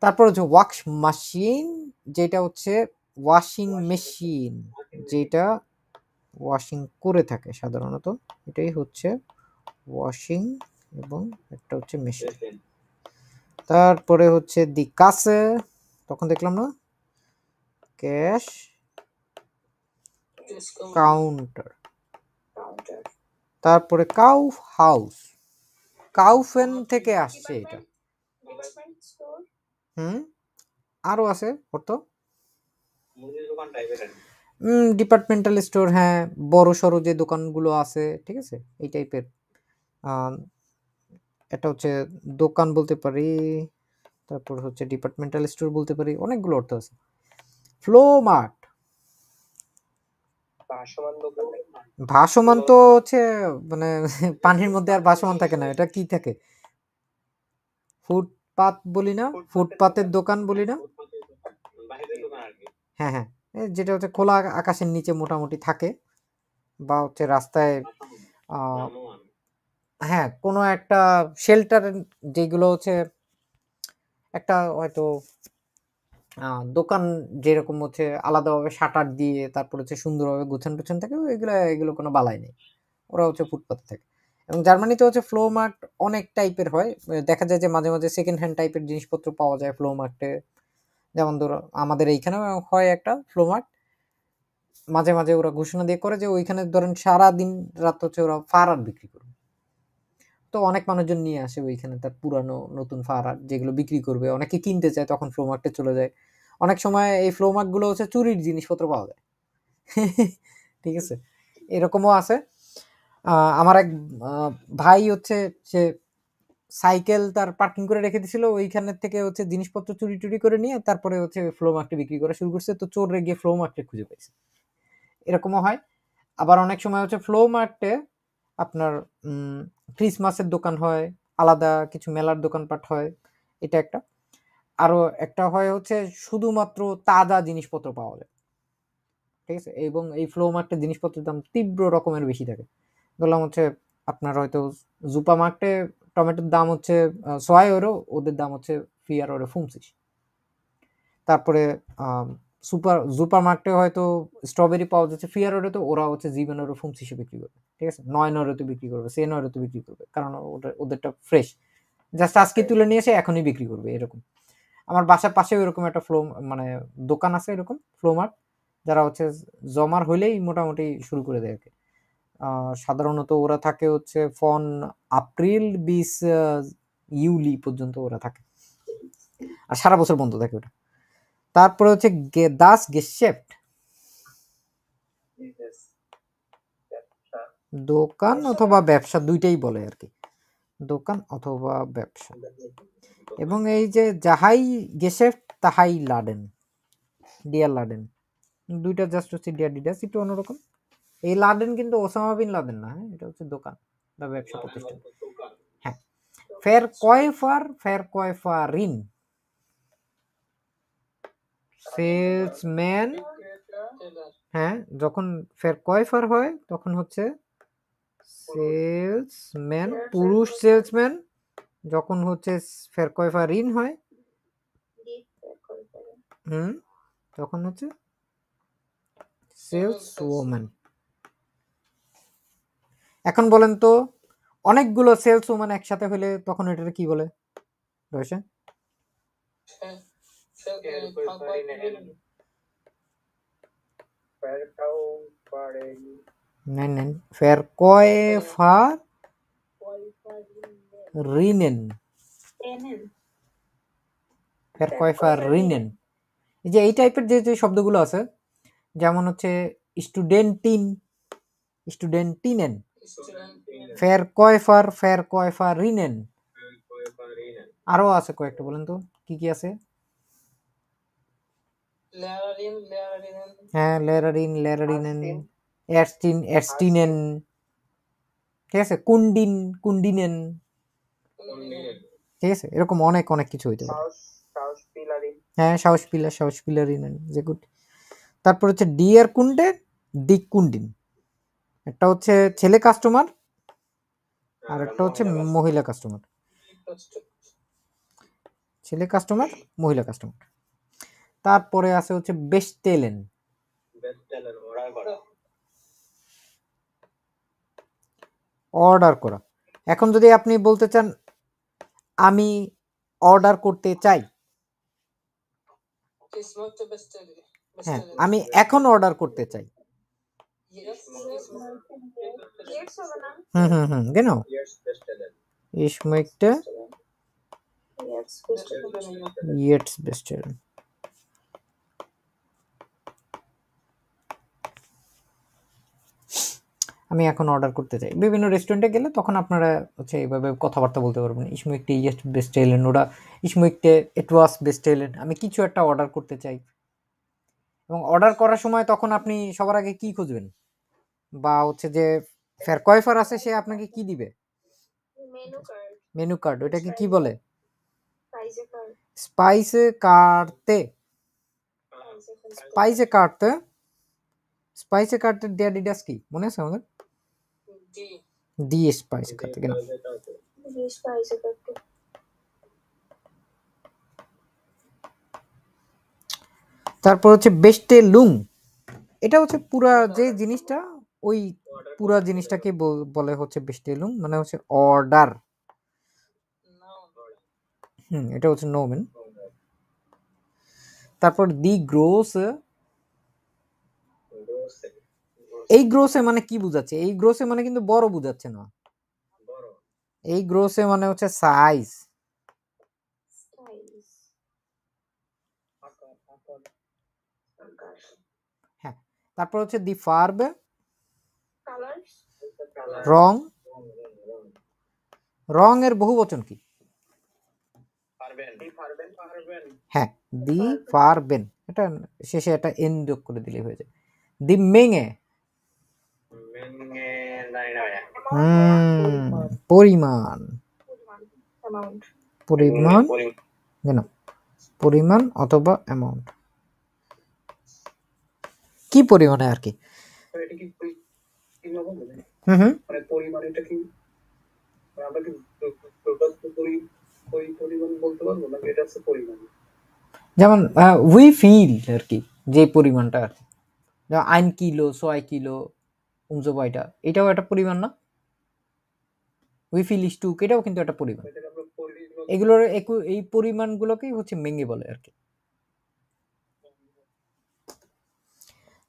তারপর হচ্ছে ওয়াশ মেশিন, যেটা হচ্ছে ওয়াশিং মেশিন, যেটা ওয়াশিং করে থাকে সাধারণত, এটাই হচ্ছে ওয়াশিং, এবং একটা হচ্ছে মেশিন। তারপরে হচ্ছে দি কাসে, তখন দেখলাম না, ক্যাশ কাউন্টার। কাউন্টার। তারপরে কাউ হাউস, কাউফেন থেকে আসছে এটা। Department store. আরো আছে অর্থ, মুদির দোকান টাইপের আর কি। ডিপার্টমেন্টাল স্টোর, হ্যাঁ, বড় সড়ো যে দোকানগুলো আছে, ঠিক আছে, এই টাইপের। এটা হচ্ছে দোকান বলতে পারি, তারপর হচ্ছে ডিপার্টমেন্টাল স্টোর বলতে পারি, অনেকগুলো অর্থ আছে। ফ্লো মার্ট, ভাসমান দোকান। ভাসমান তো হচ্ছে মানে পানির মধ্যে আর ভাসমান থাকে না, এটা কি থাকে, ফুটপাত বলি না, ফুটপাতের দোকান বলি না, বাহিরের দোকান আর কি। হ্যাঁ হ্যাঁ, যেটা হচ্ছে খোলা আকাশের নিচে মোটামুটি থাকে, বা হচ্ছে রাস্তায় হ্যাঁ কোনো একটা শেল্টার, যেগুলো হচ্ছে একটা হয়তো দোকান যেরকম হচ্ছে আলাদাভাবে শাটার দিয়ে তারপর হচ্ছে সুন্দরভাবে গোছান টোছান থাকে, এগুলো কোনো বালাই নেই, ওরা হচ্ছে ফুটপাতে থাকে। এবং জার্মানিতে হচ্ছে ফ্লো মার্ট অনেক টাইপের হয়, দেখা যায় যে মাঝে মাঝে সেকেন্ড হ্যান্ড টাইপের জিনিসপত্র পাওয়া যায় ফ্লো মার্টে। যেমন ধরো আমাদের এইখানেও হয় একটা ফ্লো মার্ট, মাঝে মাঝে ওরা ঘোষণা দিয়ে করে যে ওইখানে ধরেন সারা দিন রাত হচ্ছে ওরা ফারার বিক্রি করবে, তো অনেক মানুষজন নিয়ে আসে ওইখানে তার পুরানো নতুন ফারার যেগুলো বিক্রি করবে, অনেকে কিনতে চায়, তখন ফ্লো মার্টে চলে যায়। অনেক সময় এই ফ্লো মার্ট গুলো হচ্ছে চুরির জিনিসপত্র পাওয়া যায় ঠিক আছে, এরকমও আছে। আমার এক ভাই হচ্ছে সে সাইকেল তার পার্কিং করে রেখে দিছিল, ওইখানে থেকে হচ্ছে জিনিসপত্র চুরি টুরি করে নিয়ে তারপরে হচ্ছে ফ্লো মার্কেটে বিক্রি করা শুরু করছে, তো চোররে গিয়ে ফ্লো মার্কেটে খুঁজে পাইছে, এরকমও হয়। আবার অনেক সময় হচ্ছে ফ্লো মার্কেটে আপনার ক্রিসমাসের দোকান হয়, আলাদা কিছু মেলার দোকানপাট হয়, এটা একটা। আরো একটা হয় হচ্ছে শুধুমাত্র তাজা জিনিসপত্র পাওয়া যায়, ঠিক আছে, এবং এই ফ্লো মার্কেটে জিনিসপত্রের দাম তীব্র রকমের বেশি থাকে। বললাম হচ্ছে আপনার হয়তো জুপা মার্কেটে টমেটোর দাম হচ্ছে 6 ইউরো, ওদের দাম হচ্ছে 4,50 ইউরো। তারপরে সুপার মার্কেটে হয়তো স্ট্রবেরি পাওয়া যাচ্ছে 4 ইউরো, তো ওরা হচ্ছে 7,50 হিসেবে বিক্রি করবে, ঠিক আছে, 9 ইউরোতে বিক্রি করবে, 10 ইউরোতে বিক্রি করবে, কারণ ওদেরটা ফ্রেশ, জাস্ট আজকে তুলে নিয়ে এসে এখনই বিক্রি করবে এরকম। আমার বাসার পাশেও এরকম একটা ফ্লো মানে দোকান আছে এরকম ফ্লো মার্ট, যারা হচ্ছে জমার হইলেই মোটামুটি শুরু করে দেয় আর কি। সাধারণত ওরা থাকে হচ্ছে ফন এপ্রিল বিশ ইউলি পর্যন্ত ওরা থাকে, আর সারা বছর বন্ধ থাকে ওটা। তারপরে হচ্ছে দাস গেশেফট, দোকান অথবা ব্যবসা দুইটাই বলে আর কি, দোকান অথবা ব্যবসা। এবং এই যে যাহাই গেশেফট তাহাই লাডেন, ডিয়ার লাডেন, দুইটা জাস্ট হচ্ছে ডিয়ার ডিডাস, একটু অন্যরকম। এই লাডেন কিন্তু ওসামা বিন লাদেন না, হ্যাঁ, এটা হচ্ছে দোকান বা ব্যবসা প্রতিষ্ঠান। হ্যাঁ, ফের কয়ফারিন, সেলসম্যান, হ্যাঁ, যখন ফের কয়ফার হয় তখন হচ্ছে সেলসম্যান, পুরুষ সেলসম্যান, যখন হচ্ছে ফের কয়ফারিন হয় তখন হচ্ছে সেলস ওম্যান। এখন বলেন তো অনেকগুলো সেলস ওম্যান একসাথে হলে তখন এটাকে কি বলে রয়েছে? নেন নেন Verkäuferinnen Verkäuferinnen এই যে এই টাইপের যে যে শব্দগুলো আছে যেমন হচ্ছে স্টুডেন্টিনেন Verkäuferinnen আরো আছে কয়েকটা, বলেন তো কি কি আছে? হ্যাঁ, লেরারিনেন, এরস্টিনেন, ঠিক আছে, কুন্ডিনেন, ঠিক আছে, এরকম অনেক অনেক কিছু হইতে পারে। হ্যাঁ, শাউসপিলারিনেন, যে গুড। তারপর হচ্ছে ডিয়ার কুন্ডে, দি কুন্ডিন, একটা হচ্ছে ছেলে কাস্টমার আর একটা হচ্ছে মহিলা কাস্টমার। ছেলে কাস্টমার, মহিলা কাস্টমার। তারপরে আছে হচ্ছে বেস্টেলেন, অর্ডার করা। এখন যদি আপনি বলতে চান আমি অর্ডার করতে চাই, হ্যাঁ আমি এখন অর্ডার করতে চাই, genau, ich möchte jetzt bestellen। আমি এখন অর্ডার করতে চাই। বিভিন্ন রেস্টুরেন্টে গেলে তখন আপনারা হচ্ছে এইভাবে কথাবার্তা বলতে পারবেন, ich möchte jetzt bestellen ওরা ich möchte etwas bestellen, আমি কিছু একটা অর্ডার করতে চাই। এবং অর্ডার করার সময় তখন আপনি সবার আগে কি খুঁজবেন, বা হচ্ছে যে Verkäufer আছে সে আপনাকে কি দিবে? Menu card. ওটাকে কি বলে? স্পাইসে Karte. স্পাইসে Karte der die das কি মনে আছে আমাদের? দি স্পাইসে কার্তে, কেন? তারপর হচ্ছে বেস্টে লুং, এটা হচ্ছে পুরা যে জিনিসটা ওই পুরা জিনিসটাকে বলে হচ্ছে বেস্টে লুং, মানে হচ্ছে অর্ডার। এটা হচ্ছে নোমেন। তারপর দি গ্রোস, এই গ্রোসে মানে কি বুঝাচ্ছে? এই গ্রোসে মানে কিন্তু বড় বুঝাচ্ছে না, এই গ্রোসে মানে হচ্ছে সাইজ। হ্যাঁ, তারপর হচ্ছে দি ফার্ব, রং। রং এর বহুবচন কি? হ্যাঁ, দি ফারবেন, এটা শেষে একটা এন যোগ করে দিলে হয়ে যায়। দি মেঙে, পরিমাণ, পরিমাণ, কেন? পরিমাণ অথবা অ্যামাউন্ট, কি পরিমাণে আর কি। যেমন উই ফিল আর কি, যে পরিমাণটা আর কি, যেমন 1 কিলো 6 কিলো উমজোবাইটা, এটাও একটা পরিমাণ না? উই ফিল স্টুক, এটাও কিন্তু একটা পরিমাণ। এগুলোর এই পরিমাণগুলোকেই হচ্ছে মেঙ্গে বলে আর কি।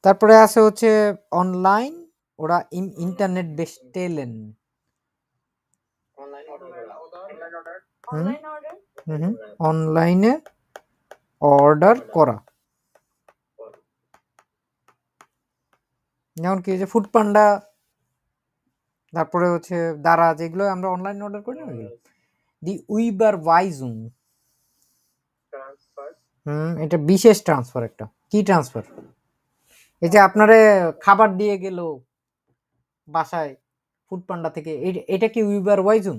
তারপরে আছে হচ্ছে অনলাইন, ওরা ইন্টারনেট বেস্টেলেন, অনলাইনে অর্ডার করা। যেমন কি যে ফুড পান্ডা, তারপরে হচ্ছে দ্বারা, যেগুলো আমরা অনলাইনে অর্ডার করি না ওইগুলো। দি উইবার ওয়াইজুং, এটা বিশেষ ট্রান্সফার। একটা কি ট্রান্সফার? এই যে আপনারে খাবার দিয়ে গেল বাসায় ফুড পান্ডা থেকে, এটা কি উইবার ওয়াইজুং?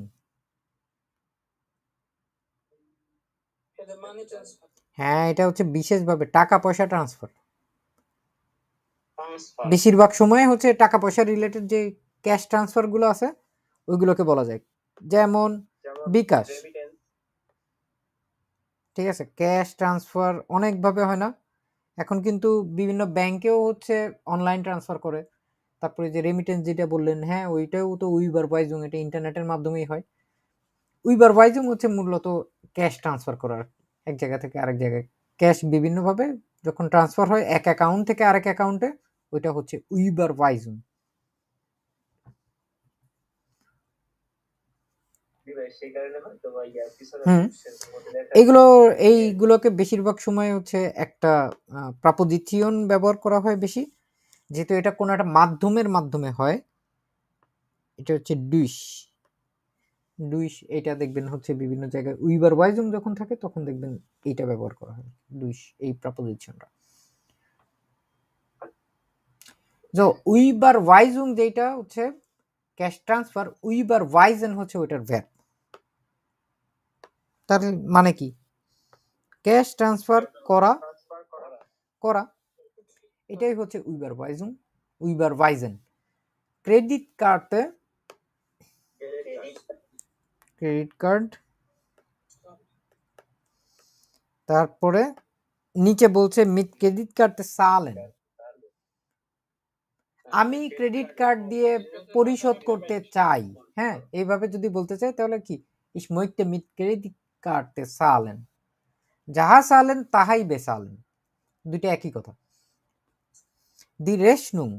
হ্যাঁ, এটা হচ্ছে বিশেষভাবে টাকা পয়সা ট্রান্সফার। বেশিরভাগ সময় হচ্ছে টাকা পয়সা রিলেটেড যে ক্যাশ ট্রান্সফার গুলো আছে ওইগুলোকে বলা যায়, যেমন বিকাশ, ঠিক আছে। ক্যাশ ট্রান্সফার অনেকভাবে হয় না, এখন কিন্তু বিভিন্ন ব্যাংকেও হচ্ছে অনলাইন ট্রান্সফার করে। তারপরে যে রেমিটেন্স যেটা বললেন, হ্যাঁ ওইটাও তো উইবার ওয়াইজুং, এটা ইন্টারনেটের মাধ্যমেই হয়। উইবার ওয়াইজুং হচ্ছে মূলত ক্যাশ ট্রান্সফার করার, এক জায়গা থেকে আরেক জায়গায় ক্যাশ বিভিন্নভাবে যখন ট্রান্সফার হয় এক অ্যাকাউন্ট থেকে আরেক অ্যাকাউন্টে, ওইটা হচ্ছে উইবার ওয়াইজুং। সেই কারণে হয়তো বা পিছনে হুম। এইগুলোকে বেশিরভাগ সময় হচ্ছে একটা প্রাপোজিশন ব্যবহার করা হয় বেশি, যেহেতু এটা কোনো একটা মাধ্যমে হয়। এটা হচ্ছে ডুইশ, এটা দেখবেন হচ্ছে বিভিন্ন জায়গায় উইবার ওয়াইজুং যখন থাকে তখন দেখবেন এইটা ব্যবহার করা হয়, ডুইশ, এই প্রাপোজিশনটা। তো উইবার ওয়াইজুং যেটা হচ্ছে ক্যাশ ট্রান্সফার, উইবার ওয়াইজেন হচ্ছে ওইটার ভ্যাট। তার মানে কি? ক্যাশ ট্রান্সফার করা এটাই হচ্ছে উইবার ওয়াইজুং, উইবার ওয়াইজেন। ক্রেডিট কার্ডে ক্রেডিট কার্ড, তারপরে নিচে বলছে মিট ক্রেডিট কার্ডে সালেন, আমি ক্রেডিট কার্ড দিয়ে পরিশোধ করতে চাই। হ্যাঁ, এইভাবে যদি বলতে চাই তাহলে কি ich möchte mit Kreditkarte zahlen, যাহা সালেন তাহাই বেসালেন, দুইটা একই কথা। দি রেশনুং,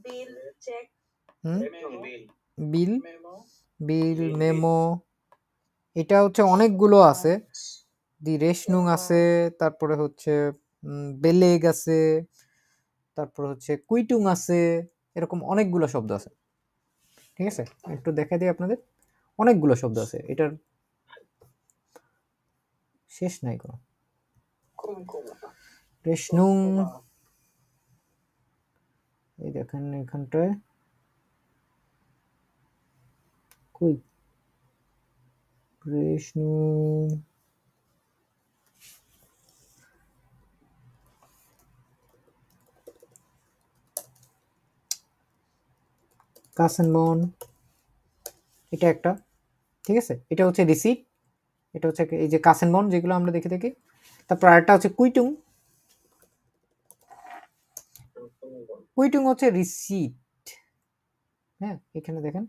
বিল, চেক, বিল, মেমো, এটা হচ্ছে অনেকগুলো আছে। দি রেশনুং আছে, তারপরে হচ্ছে বেলেগ আছে, তারপর হচ্ছে কুইটুং আছে, এরকম অনেকগুলো শব্দ আছে। ঠিক আছে, একটু দেখা দিই আপনাদের, অনেকগুলো শব্দ আছে, এটার শেষ নাই কোনো। রেশনুং, এই দেখেন এখানটায় কই রেশনুং, কাসেনবন, এটা একটা। ঠিক আছে, এটা হচ্ছে রিসিট, এটা হচ্ছে এই যে কাসেনবন যেগুলো আমরা দেখে থাকি। তারপর আরেকটা হচ্ছে কুইটুং, কুইটুং হচ্ছে রিসিট। হ্যাঁ, এখানে দেখেন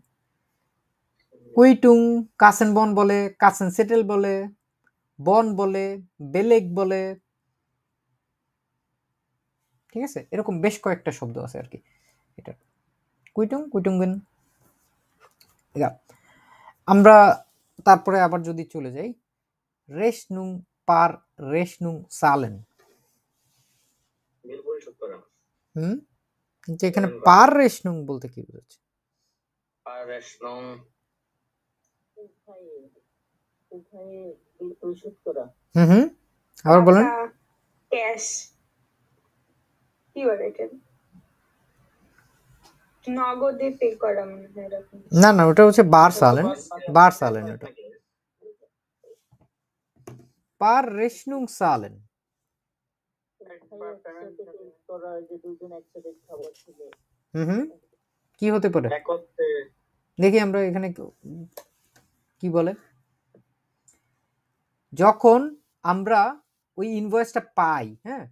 কুইটুং, কাসেনবন বলে, কাসেন সেটেল বলে, বন বলে, বেলেগ বলে। ঠিক আছে, এরকম বেশ কয়েকটা শব্দ আছে আর কি এটা। কুইটুং, কুইটুংগেন। আমরা তারপরে আবার যদি চলে যাই, রেশনুং পার রেশনুং সালেন। এখানে পার রেশনুং বলতে কি বোঝাচ্ছে? পার রেশনুং পরিশোধ করা। আবার বলেন। ক্যাশ, কি বলে এটা, নগদে পে করা মনে হয় এরকম। না না, ওটা হচ্ছে বার সালেন, বার সালেন ওটা। পার রেশনুং সালেন, কি হতে পারে দেখি আমরা এখানে কি বলে। যখন আমরা ওই ইনভয়েসটা পাই, হ্যাঁ,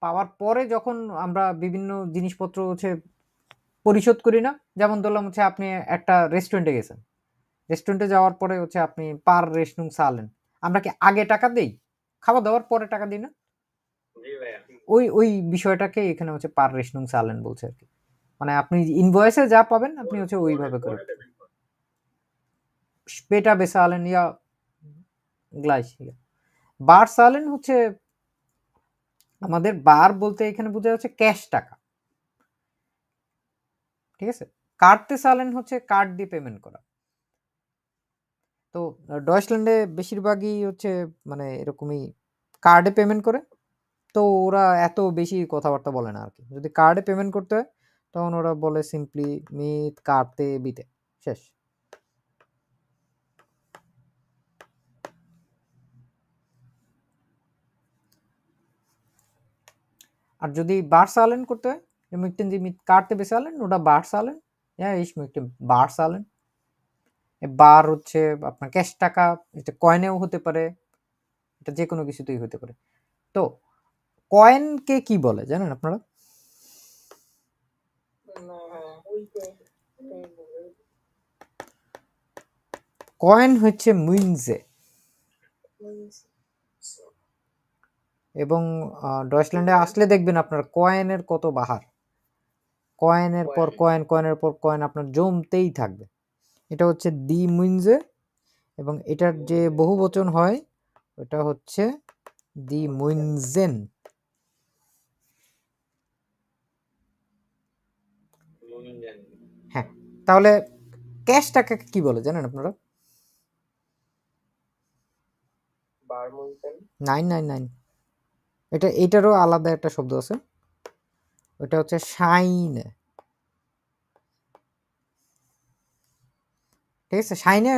পাওয়ার পরে যখন আমরা বিভিন্ন জিনিসপত্র হচ্ছে পরিশোধ করি না, যেমন ধরলাম হচ্ছে আপনি একটা রেস্টুরেন্টে গেছেন, রেস্টুরেন্টে যাওয়ার পরে হচ্ছে আপনি পার রেশনুং সালেন, আমরা কি আগে টাকা দেই, খাওয়া দাওয়ার পরে টাকা দিই না, ওই বিষয়টাকে এখানে হচ্ছে পার রেশনুং সালেন বলছে আর কি। মানে আপনি ইনভয়েসে যা পাবেন আপনি হচ্ছে ওইভাবে করে স্পেটা বেসালেন ইয়া গ্লাইস। বার সালেন হচ্ছে আমাদের বার বলতে এখানে বোঝা যাচ্ছে ক্যাশ টাকা। ঠিক আছে, কার্ডতে সালেন হচ্ছে কার্ড দিয়ে পেমেন্ট করা। তো ডয়েচল্যান্ডে বেশিরভাগই হচ্ছে মানে এরকমই কার্ডে পেমেন্ট করে, তো ওরা এত বেশি কথাবার্তা বলে না আর কি। যদি কার্ডে পেমেন্ট করতে হয় তখন ওরা বলে সিম্পলি মিট কার্ডতে বিতে, শেষ। আর যদি বার সালেন করতে হয়, möchten Sie mit Karte bezahlen oder bar zahlen? Ja, ich möchte bar zahlen. বার হচ্ছে আপনার ক্যাশ টাকা, এটা কয়েনেও হতে পারে, এটা যে কোনো কিছুতেই হতে পারে। তো কয়েনকে কি বলে জানেন আপনারা? না, হ্যাঁ। কয়েন হচ্ছে মুইনজে, এবং ডয়েচল্যান্ডে আসলে দেখবেন আপনার কয়েনের কত বাহার, কয়েনের পর কয়েন, কয়েনের পর কয়েন আপনার জমতেই থাকবে। এটা হচ্ছে দি মুইনজে, এবং এটার যে বহু বচন হয় ওটা হচ্ছে দি মুইনজেন। হ্যাঁ, তাহলে ক্যাশ টাকাকে কি বলে জানেন আপনারা? বারমুনজেন। 999, এটারও আলাদা একটা শব্দ আছে, ওটা হচ্ছে শাইনে। ঠিক আছে, শাইনে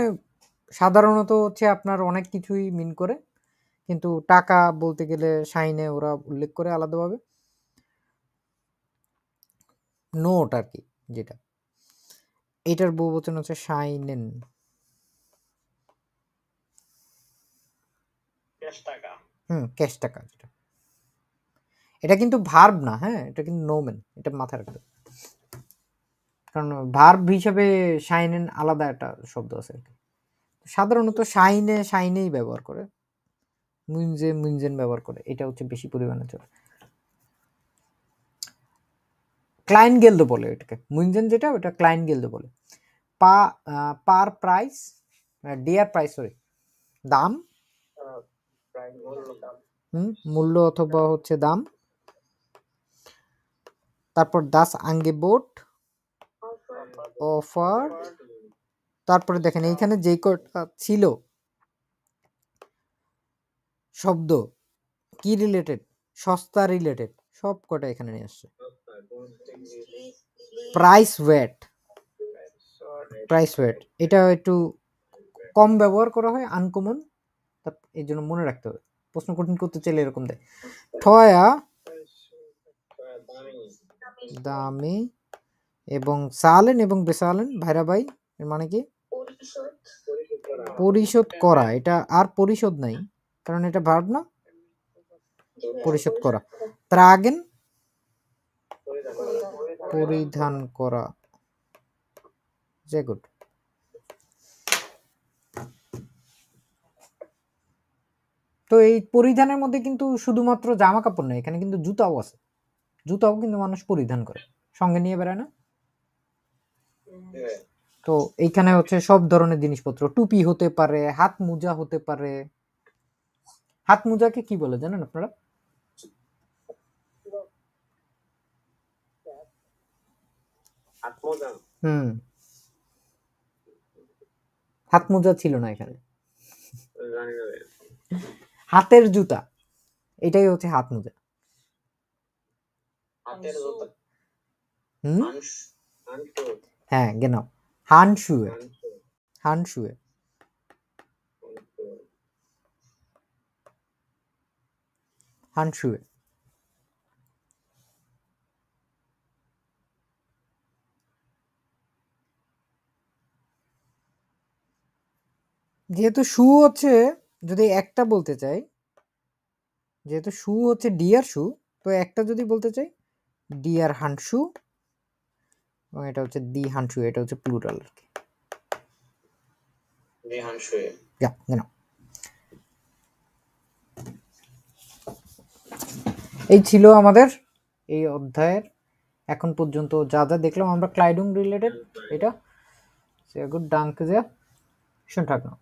সাধারণত হচ্ছে আপনার অনেক কিছুই মিন করে, কিন্তু টাকা বলতে গেলে শাইনে ওরা উল্লেখ করে আলাদাভাবে। নোট আর কি, যেটা এটার বহুবচন হচ্ছে শাইনেন। ক্যাশ টাকা যেটা, এটা কিন্তু ভার্ব না, হ্যাঁ, এটা কিন্তু নোমেন, এটা মাথায় রাখতে হবে। কারণ ভার্ব হিসেবে শাইনেন আলাদা একটা শব্দ আছে আর কি। সাধারণত শাইনেই ব্যবহার করে, মুইনজেন ব্যবহার করে, এটা হচ্ছে বেশি পরিমাণে চলে। ক্লাইনগেলদো বলে এটাকে, মুইনজেন যেটা ওটা ক্লাইনগেলদো বলে। পার প্রাইস, ডিয়ার প্রাইস, সরি, দাম, মূল্য অথবা হচ্ছে দাম। তারপর দাস আঙ্গেবোট, অফার। তারপরে দেখেন এইখানে যে কটা ছিল শব্দ কি রিলেটেড, সস্তা রিলেটেড, সব কটা এখানে নিয়ে আসছে। প্রাইস ওয়েট, এটা একটু কম ব্যবহার করা হয়, আনকমন, এই জন্য মনে রাখতে হবে। প্রশ্ন কঠিন করতে চাইলে এরকম দেয়। ঠয়া দামি, এবং সালেন এবং বেসালেন ভাইরা ভাই, এর মানে কি? পরিশোধ করা। এটা আর পরিশোধ নাই, কারণ এটা ভার্ব না, পরিশোধ করা। ত্রাগেন পরিধান করা। যে গুড। তো এই পরিধানের মধ্যে কিন্তু শুধুমাত্র জামা কাপড় নেই, এখানে কিন্তু জুতাও আছে, জুতাও কিন্তু মানুষ পরিধান করে, সঙ্গে নিয়ে বেড়ায় না। তো এইখানে হচ্ছে সব ধরনের জিনিসপত্র, টুপি হতে পারে, হাত মোজা হতে পারে। হাত মোজাকে কি বলে জানেন আপনারা? হাত মোজা ছিল না এখানে, হাতের জুতা, এটাই হচ্ছে হাত মোজা। হ্যাঁ, genau, Handschuhe, যেহেতু শু হচ্ছে, যদি একটা বলতে চাই, যেহেতু শু হচ্ছে ডিয়ার শু, তো একটা যদি বলতে চাই ডিয়ার হান্ডশু, এবং এটা হচ্ছে দি হান্ডশু, এটা হচ্ছে প্লুরাল আর কি। এই ছিল আমাদের এই অধ্যায়ের এখন পর্যন্ত যা যা দেখলাম আমরা ক্লাইডুং রিলেটেড। এটা গুড ডাঙ্ক, যে শুন থাক না।